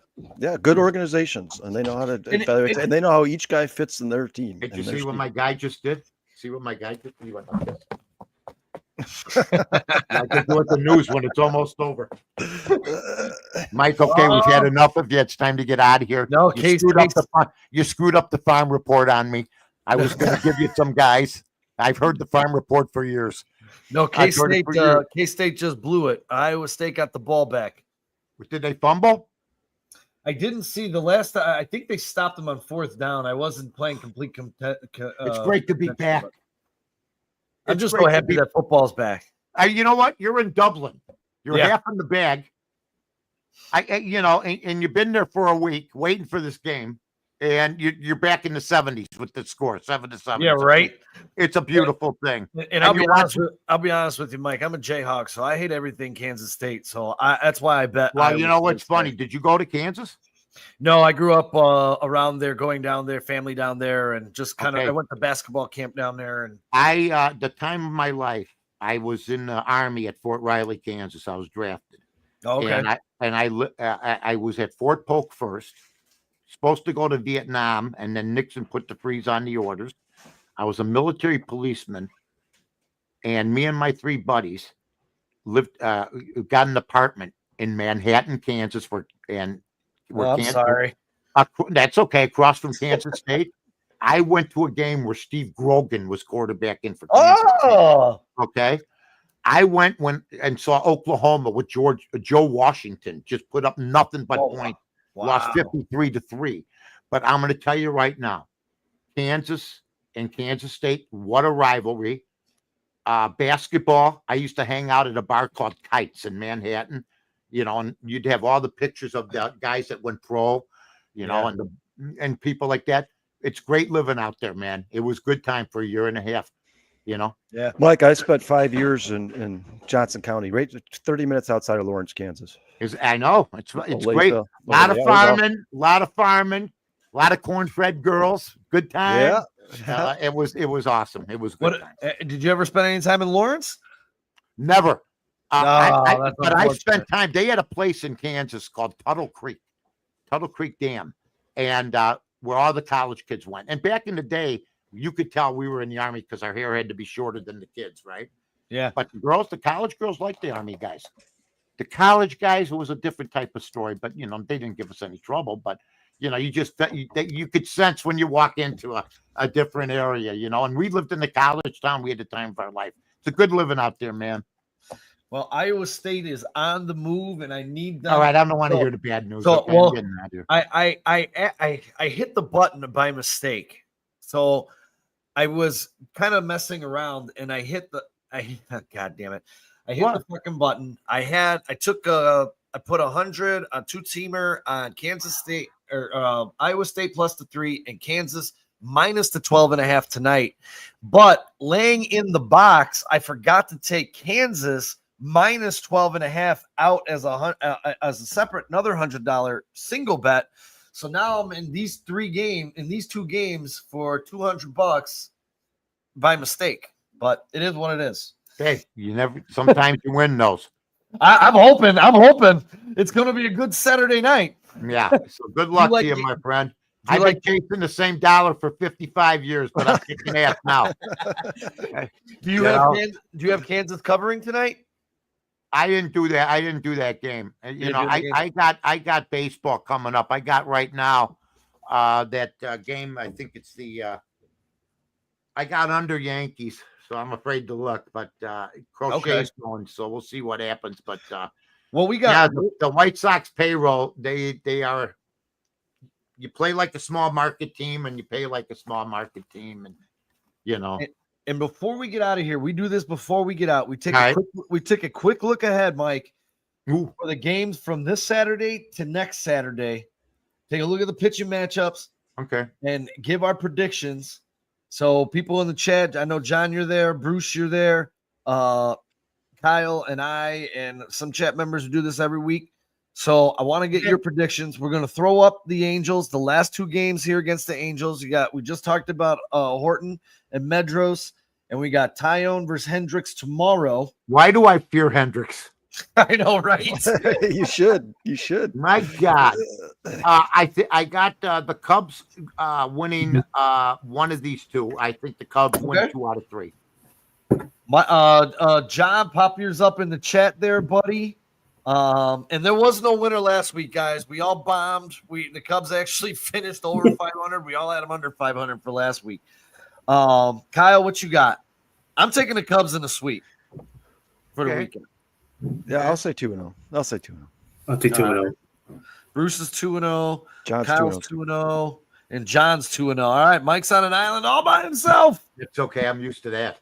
Good organizations, and they know how to evaluate, and they know how each guy fits in their team. Did you see what my guy just did? See what my guy did? He went like this. I can do it the news when it's almost over. Mike, okay, we've had enough of you. It's time to get out of here. No, you screwed up the farm report on me. I was going to give you some guys. I've heard the farm report for years. No, K-State just blew it. Iowa State got the ball back. Did they fumble? I didn't see the last. I think they stopped them on 4th down. I wasn't playing complete. It's great to be back. I'm just so happy that football's back. You know what? You're in Dublin. You're half in the bag. You know, and you've been there for a week waiting for this game. And you're back in the 70s with the score, 7-7. Yeah, right. It's a beautiful thing. And I'll be honest with you, Mike. I'm a Jayhawk, so I hate everything Kansas State. So that's why I bet. Well, you know what's funny? Did you go to Kansas? No, I grew up around there, going down there, family down there, and just kind of. I went to basketball camp down there, and the time of my life, I was in the Army at Fort Riley, Kansas. I was drafted. Okay. And I was at Fort Polk first. Supposed to go to Vietnam, and then Nixon put the freeze on the orders. I was a military policeman, and me and my 3 buddies got an apartment in Manhattan, Kansas. I'm sorry. That's okay. Across from Kansas State. I went to a game where Steve Grogan was quarterback in for Kansas State. Okay. I went and saw Oklahoma with Joe Washington just put up nothing but points. Lost 53-3. But I'm going to tell you right now, Kansas and Kansas State, what a rivalry. Basketball, I used to hang out at a bar called Kites in Manhattan, and you'd have all the pictures of the guys that went pro, and people like that. It's great living out there, man. It was good time for a year and a half, Yeah. Mike, I spent 5 years in Johnson County, right 30 minutes outside of Lawrence, Kansas. I know it's great. A lot of farming, a lot of corn-fed girls. Good time. Yeah. It was awesome. It was good time. Did you ever spend any time in Lawrence? Never. That's but I spent time. They had a place in Kansas called Tuttle Creek Dam, and where all the college kids went. And back in the day, you could tell we were in the Army because our hair had to be shorter than the kids, right? Yeah. But the college girls liked the Army guys. The college guys, it was a different type of story, but they didn't give us any trouble. But you could sense when you walk into a different area, and we lived in the college town. We had the time of our life. It's a good living out there, man. Well, Iowa State is on the move, and I need them. All right, I don't want to hear the bad news. So, okay, well, I hit the button by mistake. So I was kind of messing around, and I hit God damn it. I hit the fucking button. I put 100 on two-teamer on Kansas State or Iowa State plus the 3 and Kansas minus the 12.5 tonight. But laying in the box, I forgot to take Kansas minus 12.5 out as a separate another $100 single bet. So now I'm in these two games for $200 by mistake. But it is what it is. Hey, sometimes you win those. I'm hoping it's going to be a good Saturday night. Yeah. So good luck to you, my friend. I've been chasing the same dollar for 55 years, but I'm kicking ass now. Do you have Kansas covering tonight? I didn't do that. I didn't do that game. I got baseball coming up. I got right now that game. I think it's I got under Yankees. So I'm afraid to look, but Crochet's going, so we'll see what happens. But we got the White Sox payroll. They are. You play like a small market team, and you pay like a small market team, and And before we get out of here, we do this before we get out. We take a quick look ahead, Mike, for the games from this Saturday to next Saturday. Take a look at the pitching matchups. Okay, and give our predictions. So people in the chat, I know John, you're there, Bruce, you're there, Kyle and I, and some chat members who do this every week. So I want to get your predictions. We're going to throw up the Angels, the last two games here against the Angels. We just talked about Horton and Medros, and we got Tyone versus Hendricks tomorrow. Why do I fear Hendricks? I know, right? You should. My God. I got the Cubs winning one of these two. I think the Cubs win 2 out of 3. John, pop yours up in the chat there, buddy. And there was no winner last week, guys. We all bombed. The Cubs actually finished over 500. We all had them under 500 for last week. Kyle, what you got? I'm taking the Cubs in the sweep for the weekend. Yeah, I'll say 2-0. I'll say 2-0. I'll take 2-0. Bruce is 2-0. John's Kyle's 2-0. And John's 2-0. All right, Mike's on an island all by himself. It's okay. I'm used to that.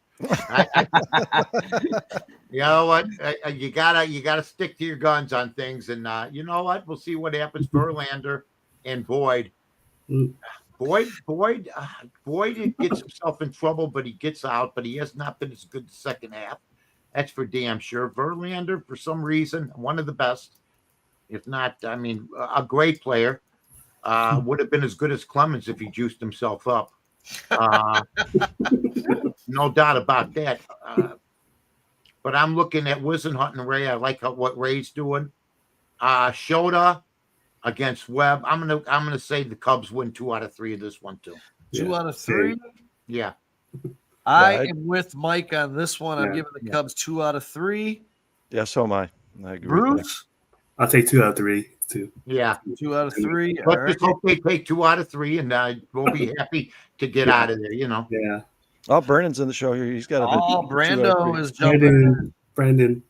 You know what? You gotta stick to your guns on things, and you know what? We'll see what happens. Verlander and Boyd. Boyd gets himself in trouble, but he gets out. But he has not been as good the second half. That's for damn sure. Verlander, for some reason, one of the best, if not, a great player. Would have been as good as Clemens if he juiced himself up. No doubt about that. But I'm looking at Wisenhunt and Ray. I like what Ray's doing. Shota against Webb. I'm gonna say the Cubs win 2 out of 3 of this one too. 2 out of 3. Yeah. I am with Mike on this one. I'm giving the Cubs 2 out of 3. Yeah, so am I. I agree. Bruce? I'll take 2 out of 3 too. Yeah. 2 out of 3. Let's just hope they take 2 out of 3, and we'll be happy to get out of there, Yeah. Oh, Brandon's in the show here. He's got a Brando is jumping. Brandon.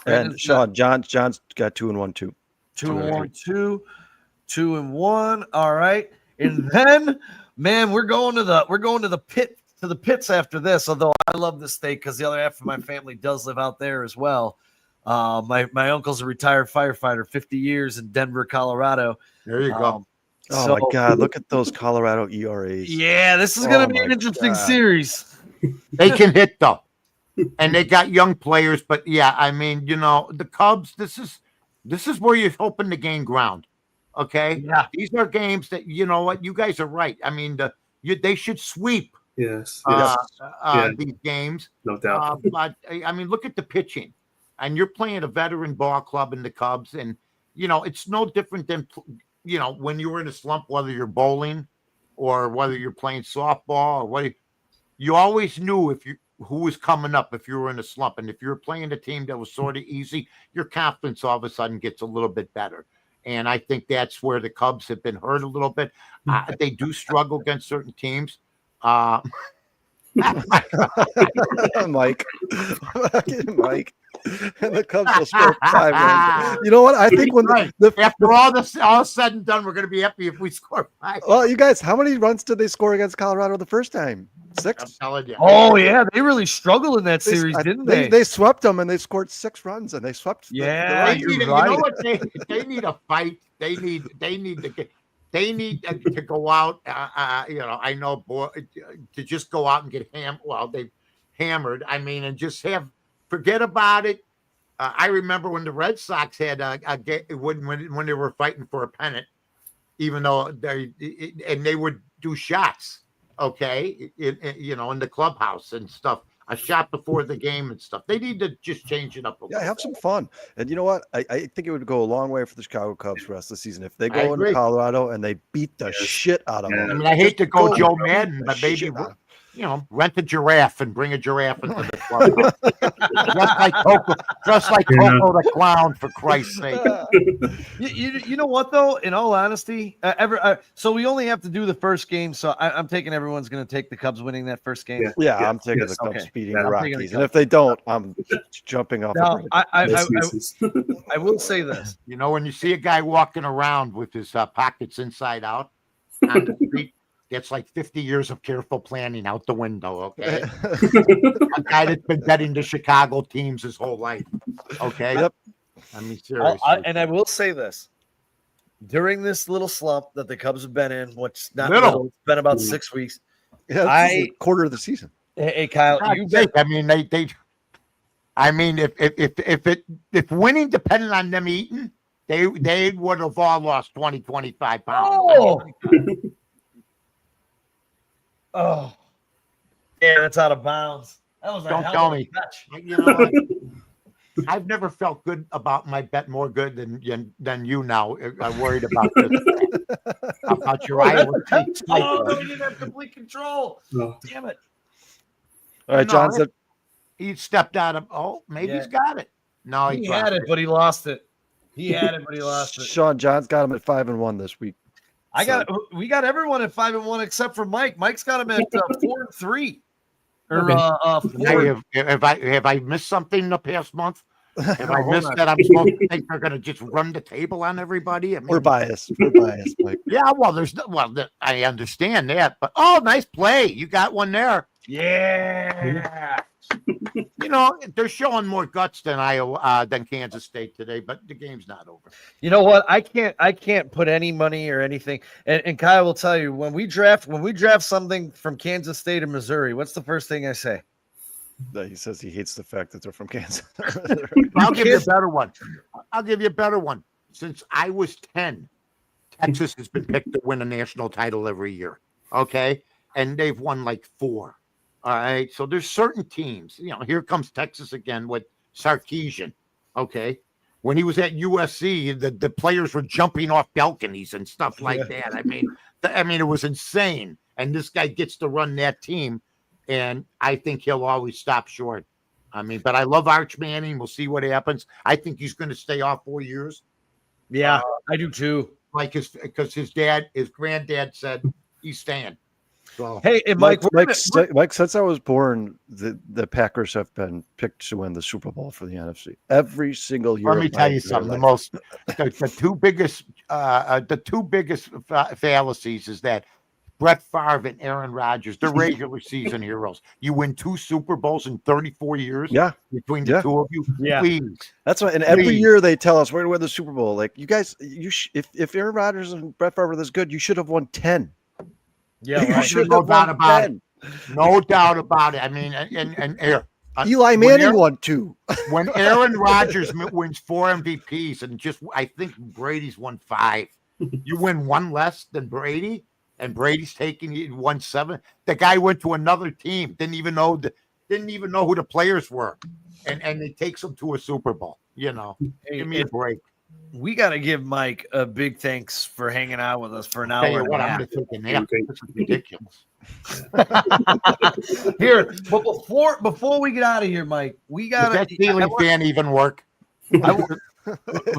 And Sean, John's got 2-1 too. 2-1-2. 2-1. All right. And then, man, we're going to the pits after this. Although I love this state because the other half of my family does live out there as well. My uncle's a retired firefighter, 50 years in Denver, Colorado. There you go. Oh my God! Look at those Colorado ERAs. Yeah, this is going to be an interesting series. They can hit though, and they got young players. But yeah, I mean, the Cubs. This is where you're hoping to gain ground. Okay. Yeah. These are games that you guys are right. I mean, they should sweep. Yes. These games. No doubt. But I mean, look at the pitching, and you're playing a veteran ball club in the Cubs, and it's no different than when you were in a slump, whether you're bowling or whether you're playing softball or what. You always knew who was coming up if you were in a slump, and if you were playing a team that was sort of easy, your confidence all of a sudden gets a little bit better. And I think that's where the Cubs have been hurt a little bit. They do struggle against certain teams. Mike. And the Cubs will score 5 runs. You know what? I think when after all said and done, we're going to be happy if we score 5. Well, you guys, how many runs did they score against Colorado the first time? 6? I'm telling you. Oh yeah, they really struggled in that series, didn't they? They swept them and they scored 6 runs and they swept. Yeah, you know what? They need a fight. They need to go out. I know, boy, to just go out and get hammered. Well, they hammered. I mean, and just forget about it. I remember when the Red Sox had when they were fighting for a pennant, even though they would do shots. Okay, in the clubhouse and stuff. A shot before the game and stuff. They need to just change it up a little. Yeah, have some fun. And you know what? I think it would go a long way for the Chicago Cubs for the rest of the season if they go into Colorado and they beat the shit out of them. I mean, I hate to go Joe Madden, but maybe rent a giraffe and bring a giraffe into the club. just like Coco the Clown, for Christ's sake. You know what though? In all honesty, so we only have to do the first game. So I'm taking everyone's going to take the Cubs winning that first game. Yeah, I'm taking the Cubs beating the Rockies, and if they don't, I'm jumping off. Now, I will say this. When you see a guy walking around with his pockets inside out on the street. It's like 50 years of careful planning out the window, okay? A guy that's been betting the Chicago teams his whole life, okay? Yep. I mean, seriously. And I will say this. During this little slump that the Cubs have been in, which not little, it's been about 6 weeks. Yeah, a quarter of the season. Hey, Kyle, I mean, if winning depended on them eating, they would have all lost 25 pounds. Oh. Oh, yeah, that's out of bounds. That was Don't tell me. I've never felt good about my bet more good than you now. I'm worried about this. About your Iowa State. You didn't have complete control. No. Damn it. All right, John said he stepped out of. Maybe he's got it. No, he had it, but he lost it. He had it, but he lost it. Sean John's got him at 5-1 this week. We got everyone at 5-1 except for Mike. Mike's got him at 4-3. Have I missed something the past month? Have I missed that? I'm supposed to think they're going to just run the table on everybody. I mean, we're biased, Mike. Yeah, well, I understand that, but nice play. You got one there. Yeah. They're showing more guts than Kansas State today, but the game's not over. You know what? I can't put any money or anything. And Kyle will tell you when we draft something from Kansas State or Missouri, what's the first thing I say? He says he hates the fact that they're from Kansas. I'll give you a better one. Since I was 10, Texas has been picked to win a national title every year. Okay. And they've won like 4. All right. So there's certain teams, here comes Texas again with Sarkisian. Okay. When he was at USC, the players were jumping off balconies and stuff like that. I mean, it was insane. And this guy gets to run that team. And I think he'll always stop short. I mean, but I love Arch Manning. We'll see what happens. I think he's going to stay off 4 years. Yeah, I do too. Because his granddad said he's staying. So Hey, and Mike, Mike, Mike, since I was born, the Packers have been picked to win the Super Bowl for the NFC every single year. let me tell you something. The two biggest fallacies is that Brett Favre and Aaron Rodgers, they're regular season heroes. You win 2 Super Bowls in 34 years Yeah, between the two of you. Yeah. Please. that's right. And every year they tell us we're going to win the Super Bowl. Like, you guys, if Aaron Rodgers and Brett Favre are this good, you should have won 10. yeah, You right. should No have doubt won about 10. No doubt about it. I mean, and Eli Manning won 2. when Aaron Rodgers wins 4 MVPs and I think Brady's won 5. You win 1 less than Brady, and Brady's taking you 1-7. The guy went to another team, didn't even know who the players were, and it takes them to a Super Bowl. You know, give me a break. We got to give Mike a big thanks for hanging out with us for an Tell hour you and what, a I'm half. going to take a nap. This is ridiculous. Here, but before we get out of here, Mike, we got Does that ceiling fan even work? Was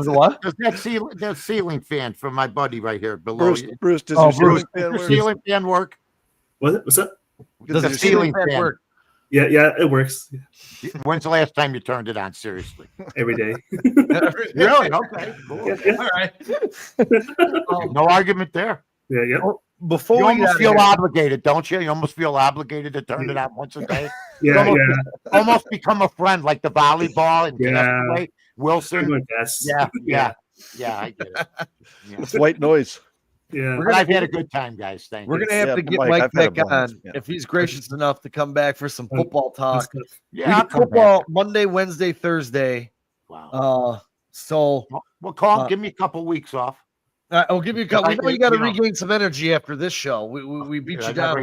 it what? Does that ceiling fan from my buddy right here below you? Bruce, does Oh, your Bruce, ceiling fan Your work? ceiling fan work? What's up? Does The the ceiling fan work? Yeah, it works When's the last time you turned it on? Seriously? every day. Really? Okay. Cool. Yeah. All right. No argument there. Yeah. Before You we get almost out of feel here, obligated, don't you? You almost feel obligated to turn it on once a day. Yeah. Almost become a friend, like the volleyball and Yeah. Castaway. Wilson. Yes. Yeah, I get it. Yeah. It's white noise. Yeah. But I've had a good time, guys. Thank we're you. gonna have Yeah, to get Mike, Mike I've had a back on blast, yeah. if he's gracious enough to come back for some football talk. Yeah, I'll We come get football back. Monday, Wednesday, Thursday. Wow. So Well, give me a couple weeks off. I'll give you a couple. We know you got to You know. regain some energy after this show. We beat you down.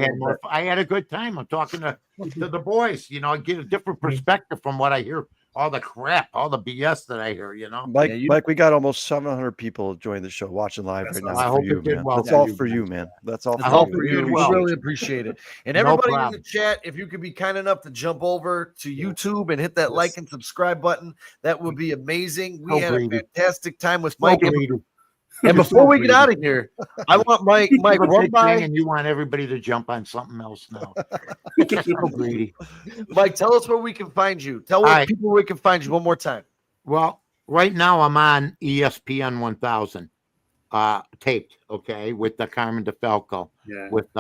I had a good time. I'm talking to the boys. You know, I get a different perspective from what I hear. All the crap, all the BS that I hear. You know, Mike, we got almost 700 people joining the show, watching live That's right now. awesome. I For hope you, it did man. well That's for all you for you, guys. man. That's all That's for all you. for you. We well. really appreciate it. And No everybody in the problem. chat, if you could be kind enough to jump over to YouTube and hit that like and subscribe button, that would be amazing. We So had a greedy. fantastic time with So Mike. greedy. And You're before so we get greedy. out of here, I want Mike You're a run big by. thing and you want everybody to jump on something else now. You're so greedy. Mike, tell us where we can find you. Tell All right. people where we can find you one more time. Well, right now I'm on ESPN 1000, taped, okay, with the Carmen DeFalco, Yeah. with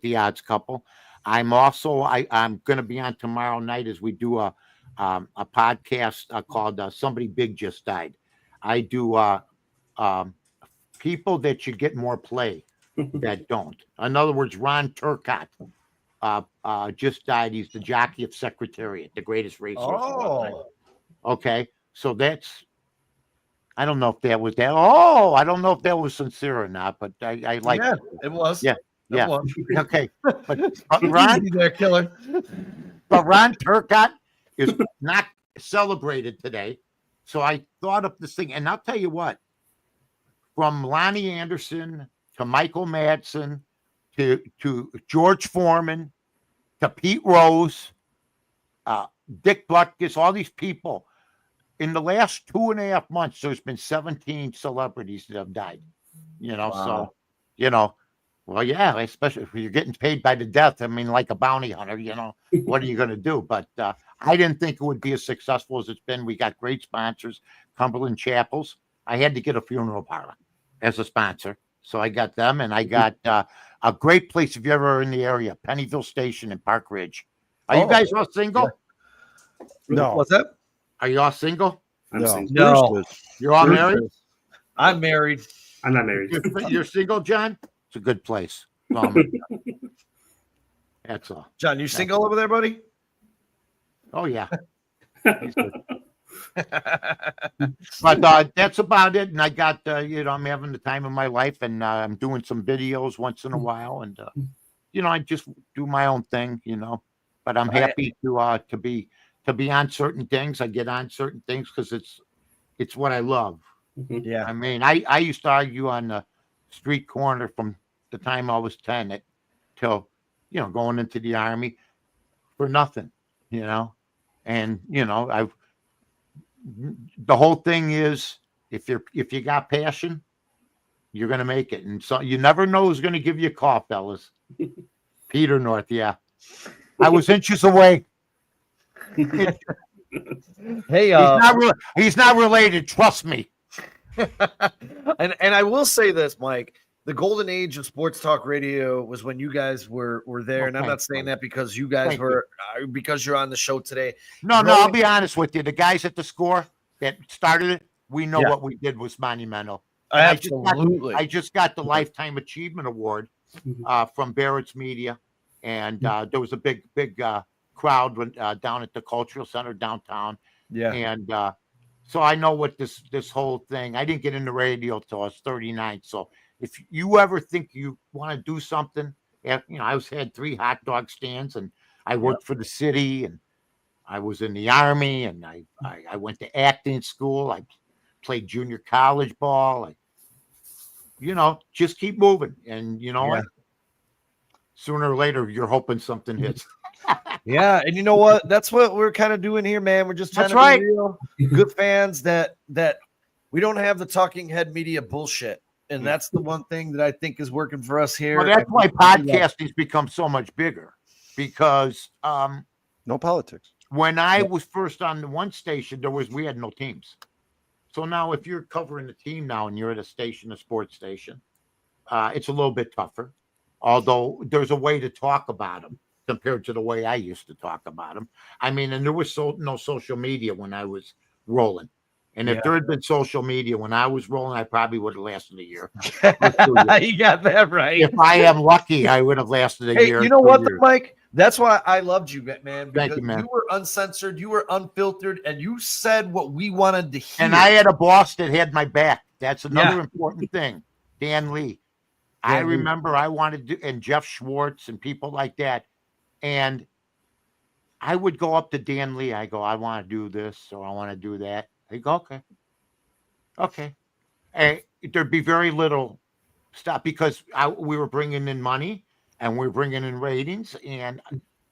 the Odds Couple. I'm also I'm going to be on tomorrow night as we do a podcast called Somebody Big Just Died. I do people that should get more play that don't. In other words, Ron Turcotte just died. He's the jockey of Secretariat, the greatest racehorse of all time. Okay, so that's. I don't know if that was that. Oh, I don't know if that was sincere or not, but I like Yeah, it was. Yeah, It yeah. was. Okay, but Ron Easy there, killer. Turcotte is not celebrated today. So I thought up this thing, and I'll tell you what, from Lonnie Anderson to Michael Madsen to George Foreman to Pete Rose, Dick Butkus, all these people, in the last 2.5 months, there's been 17 celebrities that have died. You know, so, you know, well, yeah, especially if you're getting paid by the death. I mean, like a bounty hunter, you know, what are you going to do? But I didn't think it would be as successful as it's been. We got great sponsors, Cumberland Chapels. I had to get a funeral parlor as a sponsor. So I got them, and I got a great place if you're ever in the area, Pennyville Station in Park Ridge. Are you guys all single? Yeah. No. What's that? Are you all single? I'm No. single. No. Bruce is. You're all Bruce married? is. I'm married. I'm not married. You're single, John? It's a good place. That's all. John, you single over there, buddy? Oh, yeah. But that's about it. And I got, I'm having the time of my life, and I'm doing some videos once in a while. And, I just do my own thing, but I'm happy to be on certain things. I get on certain things because it's what I love. Yeah. I mean, I used to argue on the street corner from the time I was 10 till, going into the Army for nothing, and, the whole thing is if you got passion, you're going to make it. And so you never know who's going to give you a call, fellas. Peter North, yeah. I was inches away. Hey, He's not related, trust me. and I will say this, Mike. The golden age of sports talk radio was when you guys were there, Well, and I'm not thanks, saying buddy. that because you guys Thank were because you're on the show today. No, Growing- I'll be honest with you. The guys at the Score that started it, we know Yeah. what we did was monumental. And Absolutely. I just got the Lifetime Achievement Award Mm-hmm. from Barrett's Media, and there was a big crowd down at the Cultural Center downtown. Yeah. And so I know what this whole thing. I didn't get into radio till I was 39. So if you ever think you want to do something, I had 3 hot dog stands, and I worked for the city, and I was in the Army, and I went to acting school. I played junior college ball. Just keep moving, and what? Sooner or later, you're hoping something hits. Yeah, and you know what? That's what we're kind of doing here, man. We're just trying to be real good fans that we don't have the talking head media bullshit. And that's the one thing that I think is working for us here. Well, that's why podcasting's become so much bigger, because no politics. When I was first on the one station, we had no teams. So now if you're covering the team now and you're at a sports station, it's a little bit tougher. Although there's a way to talk about them compared to the way I used to talk about them. I mean, and there was no social media when I was rolling. And if there had been social media when I was rolling, I probably would have lasted a year. You got that right. If I am lucky, I would have lasted a year. You know what, Mike? That's why I loved you, man. Because Thank you, man. You were uncensored, you were unfiltered, and you said what we wanted to hear. And I had a boss that had my back. That's another important thing. Dan Lee. I remember I wanted to, and Jeff Schwartz and people like that. And I would go up to Dan Lee. I go, I want to do this, or I want to do that. They go, okay. And there'd be very little stuff because we were bringing in money and we were bringing in ratings, and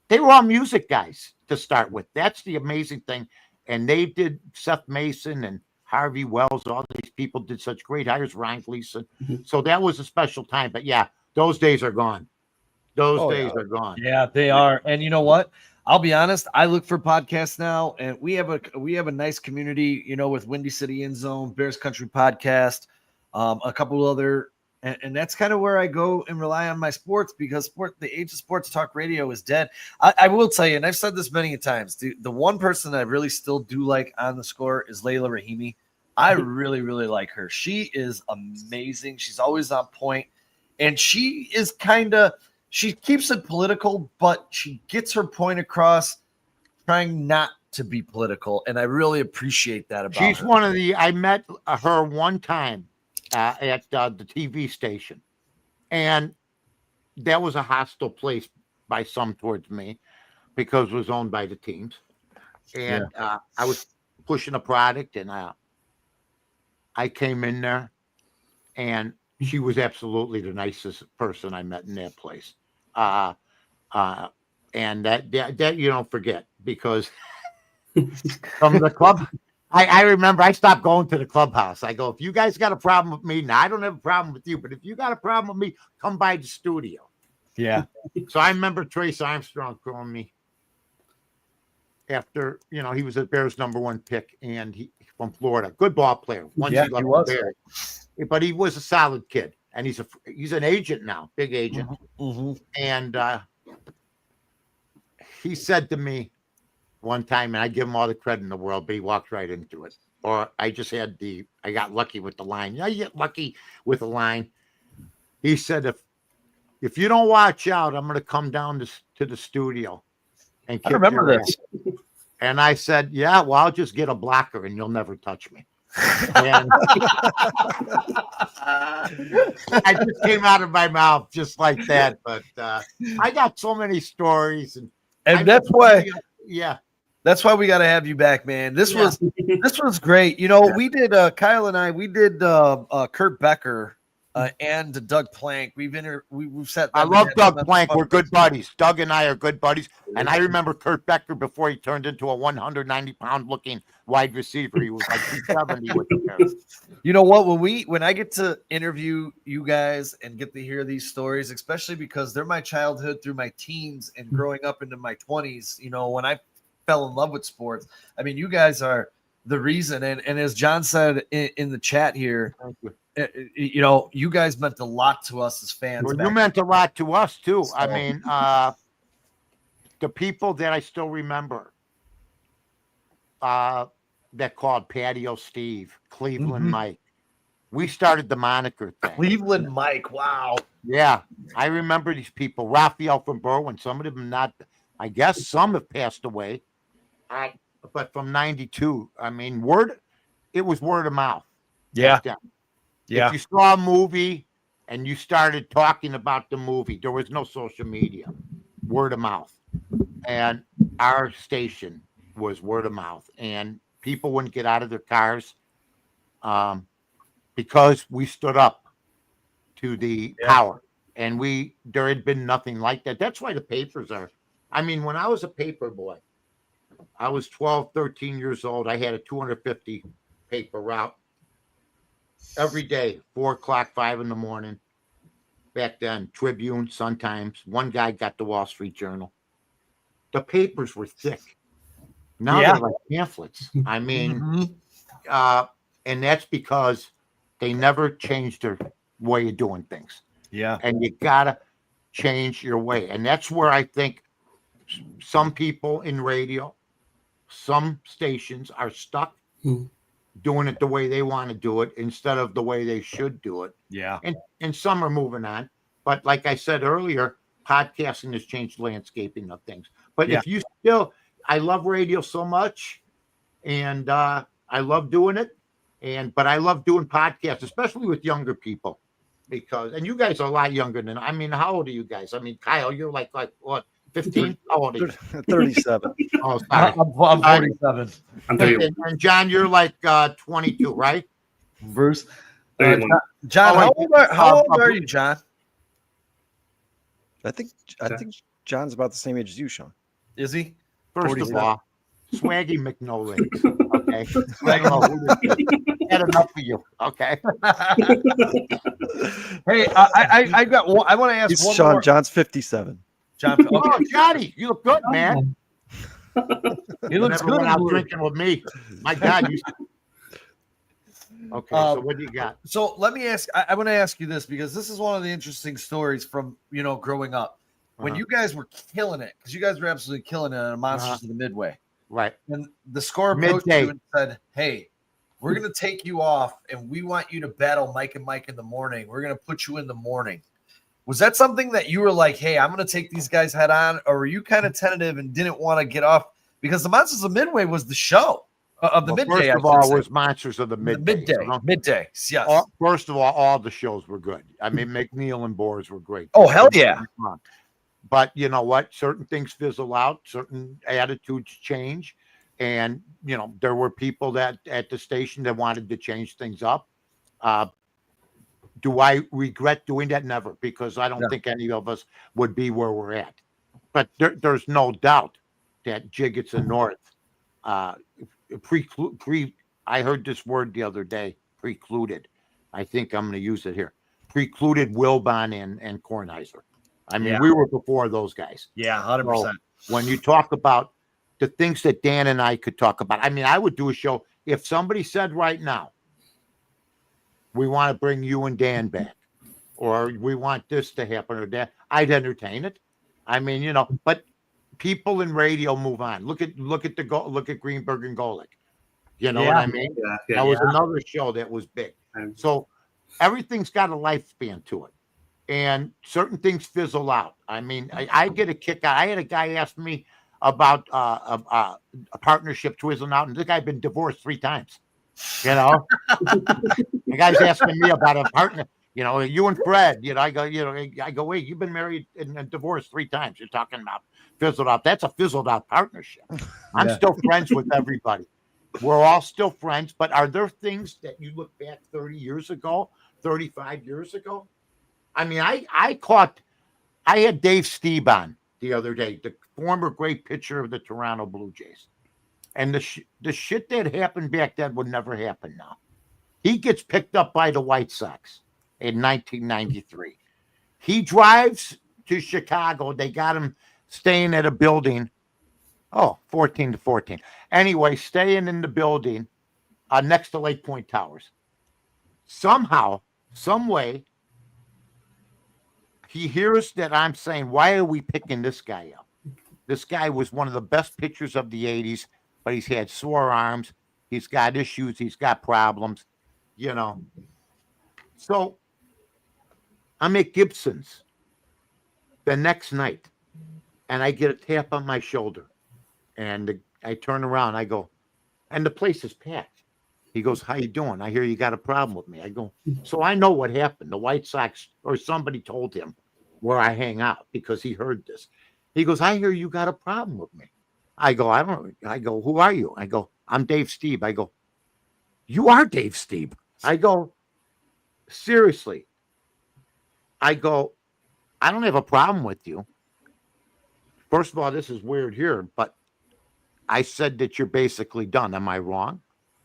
they were all music guys to start with. That's the amazing thing. And they did Seth Mason and Harvey Wells. All these people did such great hires, Ryan Gleason. So that was a special time. But yeah, those days are gone. Those days are gone. Yeah, they are. And you know what? I'll be honest. I look for podcasts now, and we have a nice community, with Windy City End Zone, Bears Country Podcast, a couple other, and that's kind of where I go and rely on my sports, because the age of sports talk radio is dead. I will tell you, and I've said this many times, the one person that I really still do like on the Score is Layla Rahimi. I really, really like her. She is amazing. She's always on point, and she is she keeps it political, but she gets her point across trying not to be political. And I really appreciate that about her. She's I met her one time at the TV station. And that was a hostile place by some towards me because it was owned by the teams. And I was pushing a product, and I came in there, and she was absolutely the nicest person I met in that place. And that you don't forget, because from the club, I remember I stopped going to the clubhouse. I go, if you guys got a problem with me, now I don't have a problem with you, but if you got a problem with me, come by the studio. Yeah. So I remember Trace Armstrong calling me after, he was a Bears #1 pick, and he from Florida, good ball player. Once he left the Bears, but he was a solid kid. And he's an agent now, big agent. Mm-hmm. And he said to me one time, and I give him all the credit in the world, but he walked right into it. Or I got lucky with the line. You get lucky with a line. He said, if you don't watch out, I'm going to come down to the studio and kick I remember your this. ass. And I said, yeah, well, I'll just get a blocker and you'll never touch me. And I just came out of my mouth just like that. But I got so many stories, and that's why, that's why we got to have you back, man. This was great. We did Kyle and I. We did Kurt Becker and Doug Plank. We've sat. I them love and Doug had them Plank. on We're the good podcast. buddies. Doug and I are good buddies. And I remember Kurt Becker before he turned into a 190-pound looking wide receiver. He was like 270 with the Bears. You know what? When I get to interview you guys and get to hear these stories, especially because they're my childhood through my teens and growing up into my 20s, you know, when I fell in love with sports, I mean, you guys are the reason. And as John said in the chat here, you know, you guys meant a lot to us as fans. Well, back you meant a lot to us too. I So- mean, the people that I still remember that called Patio Steve, Cleveland Mhm. Mike. We started the moniker thing. Cleveland Mike. Wow. Yeah, I remember these people. Raphael from Berwyn. Some of them not. I guess some have passed away. But from '92, I mean, it was word of mouth. Yeah. back then. Yeah. If you saw a movie and you started talking about the movie, there was no social media. Word of mouth. And our station was word of mouth. And people wouldn't get out of their cars because we stood up to the power. And there had been nothing like that. That's why the papers are. I mean, when I was a paper boy, I was 12, 13 years old. I had a 250 paper route every day, 4 o'clock, 5 in the morning. Back then, Tribune, Sun-Times. One guy got the Wall Street Journal. The papers were thick. Now Yeah. they're like pamphlets. I mean, Mhm. and that's because they never changed their way of doing things. Yeah. And you gotta change your way. And that's where I think some people in radio, some stations are stuck doing it the way they want to do it instead of the way they should do it. Yeah. And some are moving on. But like I said earlier, podcasting has changed the landscaping of things. But Yeah. if you I love radio so much, and I love doing it. But I love doing podcasts, especially with younger people, and you guys are a lot younger than I mean, how old are you guys? I mean, Kyle, you're like what, 15? How old are you? 37. Oh, sorry. I'm 47. I'm 31. And John, you're like 22, right? Bruce. 31. John, Oh, wait. how old are you, John? I think John's about the same age as you, Sean. Is he? First 47. of all, Swaggy McNolans. Okay. I don't know who this is. Had enough of you. Okay. Hey, I got one. I want to ask He's one Sean. more. John's 57. John, okay. Oh, Johnny, you look good, man. He looks Never good. went in out blue. drinking with me. My God. Okay, so what do you got? So let me ask. I want to ask you this because this is one of the interesting stories from growing up when you guys were killing it, because you guys were absolutely killing it on Monsters of the Midway. Right. And the score approached you and said, "Hey, we're going to take you off, and we want you to battle Mike and Mike in the morning. We're going to put you in the morning." Was that something that you were like, "Hey, I'm going to take these guys head on," or were you kind of tentative and didn't want to get off because the Monsters of Midway was the show of the midday? First of all, was Monsters of the Midday. Midday. Yes. First of all the shows were good. I mean, McNeil and Boers were great. Oh, hell yeah. But you know what? Certain things fizzle out. Certain attitudes change. And, there were people that at the station that wanted to change things up. Do I regret doing that? Never, because I don't think any of us would be where we're at. But there's no doubt that Jiggets and North, I heard this word the other day, precluded. I think I'm going to use it here. Precluded Wilbon and Kornheiser. I mean, we were before those guys. Yeah, 100%. So when you talk about the things that Dan and I could talk about, I mean, I would do a show. If somebody said right now, we want to bring you and Dan back, or we want this to happen, or that, I'd entertain it. I mean, but people in radio move on. Look at Greenberg and Golick. You know what I mean? Yeah. That was another show that was big. So everything's got a lifespan to it, and certain things fizzle out. I mean, I get a kick out. I had a guy ask me about a partnership twizzling out, and this guy been divorced 3 times. The guy's asking me about a partner. You and Fred. I go. Wait, you've been married and divorced 3 times. You're talking about fizzled out. That's a fizzled out partnership. I'm still friends with everybody. We're all still friends. But are there things that you look back 30 years ago 35 years ago. I mean, I had Dave Stieb on the other day, the former great pitcher of the Toronto Blue Jays. And the shit that happened back then would never happen now. He gets picked up by the White Sox in 1993. He drives to Chicago. They got him staying at a building. 14-14. Anyway, staying in the building next to Lake Point Towers. Somehow, some way, he hears that I'm saying, why are we picking this guy up? This guy was one of the best pitchers of the 80s, but he's had sore arms. He's got issues. He's got problems, you know. So I'm at Gibson's the next night, and I get a tap on my shoulder. And I turn around. I go, and the place is packed. He goes, how you doing? I hear you got a problem with me. I go, so I know what happened. The White Sox or somebody told him where I hang out because he heard this. He goes, I hear you got a problem with me. I go, I go, who are you? I go, I'm Dave Stieb. I go, you are Dave Stieb. I go, seriously. I go, I don't have a problem with you. First of all, this is weird here, but I said that you're basically done. Am I wrong?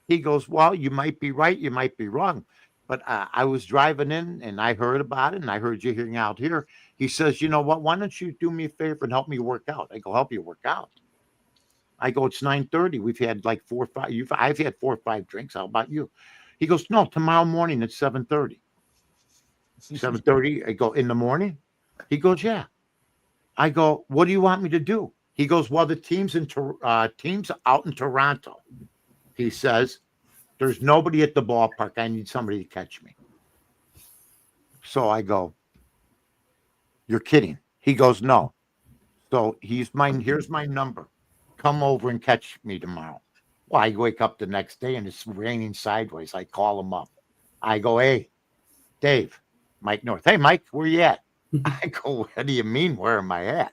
He goes, well, you might be right. You might be wrong. But I was driving in and I heard about it and I heard you hanging out here. He says, you know what? Why don't you do me a favor and help me work out? I go, help you work out. I go, it's 9:30. We've had like 4 or 5. I've had 4 or 5 drinks. How about you? He goes, no, tomorrow morning at 7:30. 7:30. I go, in the morning? He goes, yeah. I go, what do you want me to do? He goes, well, the team's out in Toronto. He says, there's nobody at the ballpark. I need somebody to catch me. So I go, you're kidding. He goes, no. So here's my number. Come over and catch me tomorrow. Well, I wake up the next day and it's raining sideways. I call him up. I go, hey, Dave, Mike North. Hey, Mike, where you at? I go, what do you mean, where am I at?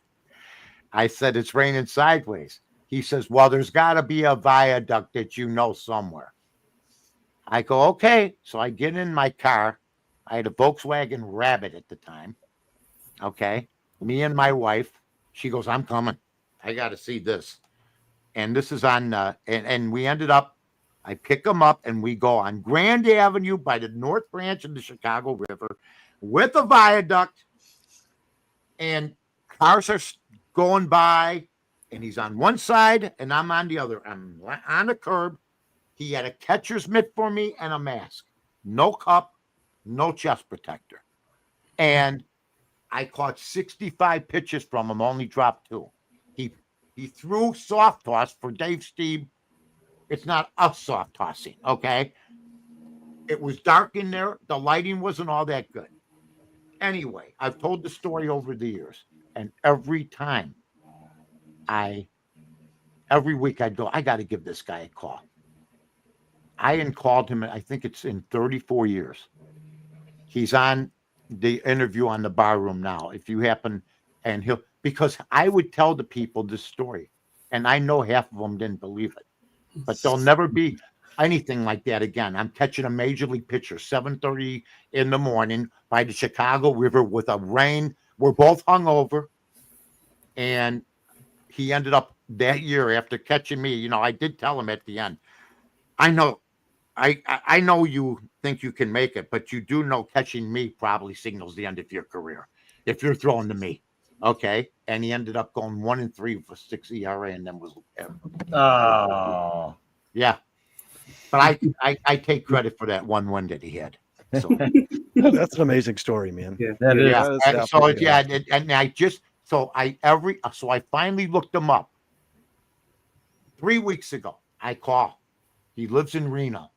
I said, it's raining sideways. He says, well, there's got to be a viaduct that you know somewhere. I go, okay. So I get in my car. I had a Volkswagen Rabbit at the time. Okay. Me and my wife. She goes, I'm coming. I got to see this. And this is on, and we ended up, I pick him up and we go on Grand Avenue by the North Branch of the Chicago River with a viaduct. And cars are going by. And he's on one side and I'm on the other. I'm on the curb. He had a catcher's mitt for me and a mask. No cup, no chest protector. And I caught 65 pitches from him, only dropped 2. He threw soft toss for Dave Stieb. It's not us soft tossing, okay? It was dark in there. The lighting wasn't all that good. Anyway, I've told the story over the years. And every time every week I'd go, I got to give this guy a call. I hadn't called him, I think it's in 34 years. He's on the interview on the Bar Room now. If you happen, and because I would tell the people this story, and I know half of them didn't believe it, but there'll never be anything like that again. I'm catching a major league pitcher, 7:30 in the morning by the Chicago River with a rain. We're both hungover, and he ended up that year after catching me. You know, I did tell him at the end, I know you think you can make it, but you do know catching me probably signals the end of your career if you're throwing to me. Okay. And he ended up going 1-3 for 6 ERA and then was. Oh, yeah. But I take credit for that 1 win that he had. So That's an amazing story, man. Yeah. that is. Yeah, that's definitely- and I finally looked him up 3 weeks ago. I call. He lives in Reno.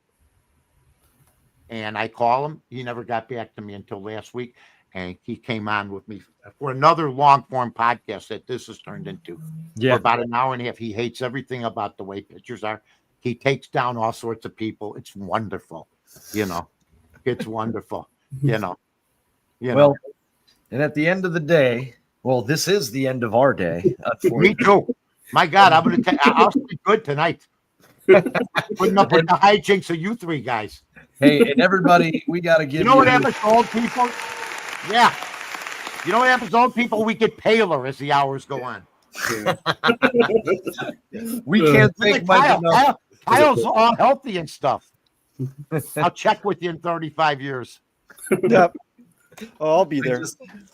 And I call him. He never got back to me until last week. And he came on with me for another long form podcast that this has turned into. Yeah. For about an hour and a half. He hates everything about the way pitchers are. He takes down all sorts of people. It's wonderful. You know, it's wonderful. You know. Well, and at the end of the day, well, this is the end of our day. Me too. My God, I'm going to I'll sleep good tonight. Putting up with the hijinks of you 3 guys. Hey, and everybody, we got to give You know what happens to old people? Yeah. You know what happens to old people? We get paler as the hours go on. Yeah. We can't thank Mike enough. Kyle's all healthy and stuff. I'll check with you in 35 years. Yep. Oh, I'll be there.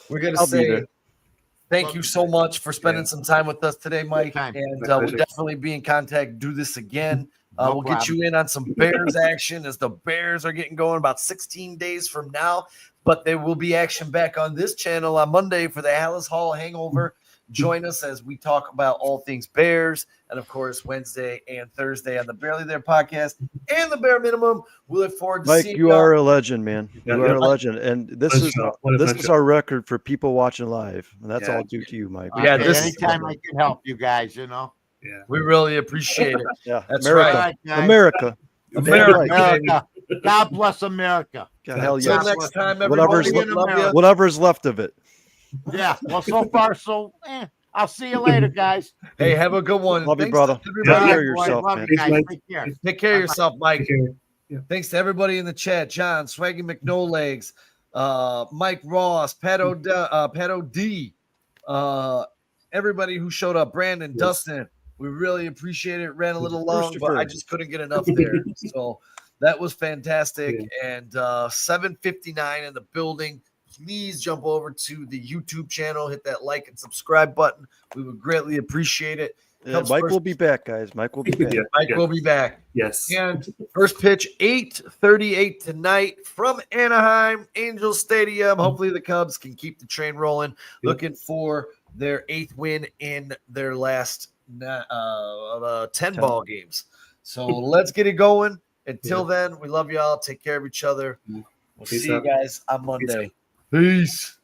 We're going to I'll be say there. thank you so much for spending some time with us today, Mike. Anytime. And My we'll pleasure. definitely be in contact. Do this again. No We'll get problem. you in on some Bears action as the Bears are getting going about 16 days from now. But there will be action back on this channel on Monday for the Hallis Hall Hangover. Join us as we talk about all things Bears. And, of course, Wednesday and Thursday on the Barely There podcast and the Bare Minimum. We look forward to Mike, seeing you are a legend, man. Yeah, You are yeah. a legend, and this Pleasure. is our record for people watching live, and that's Yeah. all due to you, Mike. Yeah, Okay, this is- anytime I can help you guys, you know. Yeah. We really appreciate it. Yeah, That's America, All right, guys. America. America. America. God bless America. God, hell Until yes. next time, Whatever's everybody. in Love you. America. Whatever's left of it. Yeah. Well, so far, I'll see you later, guys. Hey, have a good one. Love you, Thanks brother. to everybody. Take care of All right, boys. yourself, Love man. you guys. Mike. Take care. Take care of yourself, Mike. Take care. Thanks to everybody in the chat. John, Swaggy McNolegs, Mike Ross, Pat O.D., everybody who showed up, Brandon, Yes. Dustin. We really appreciate it. Ran a little long, but Christopher. I just couldn't get enough there. So that was fantastic. And 7:59 in the building. Please jump over to the YouTube channel, hit that like and subscribe button. We would greatly appreciate it. Yeah, Comes Mike first. will be back, guys. Mike will be back. Yeah. Mike will be back. Yes. And first pitch, 8:38 tonight from Anaheim Angels Stadium. Hopefully the Cubs can keep the train rolling. Looking for their 8th win in their last 10 ball games. So let's get it going. Until then, we love y'all. Take care of each other. We'll Peace see you out. guys on Monday. Peace.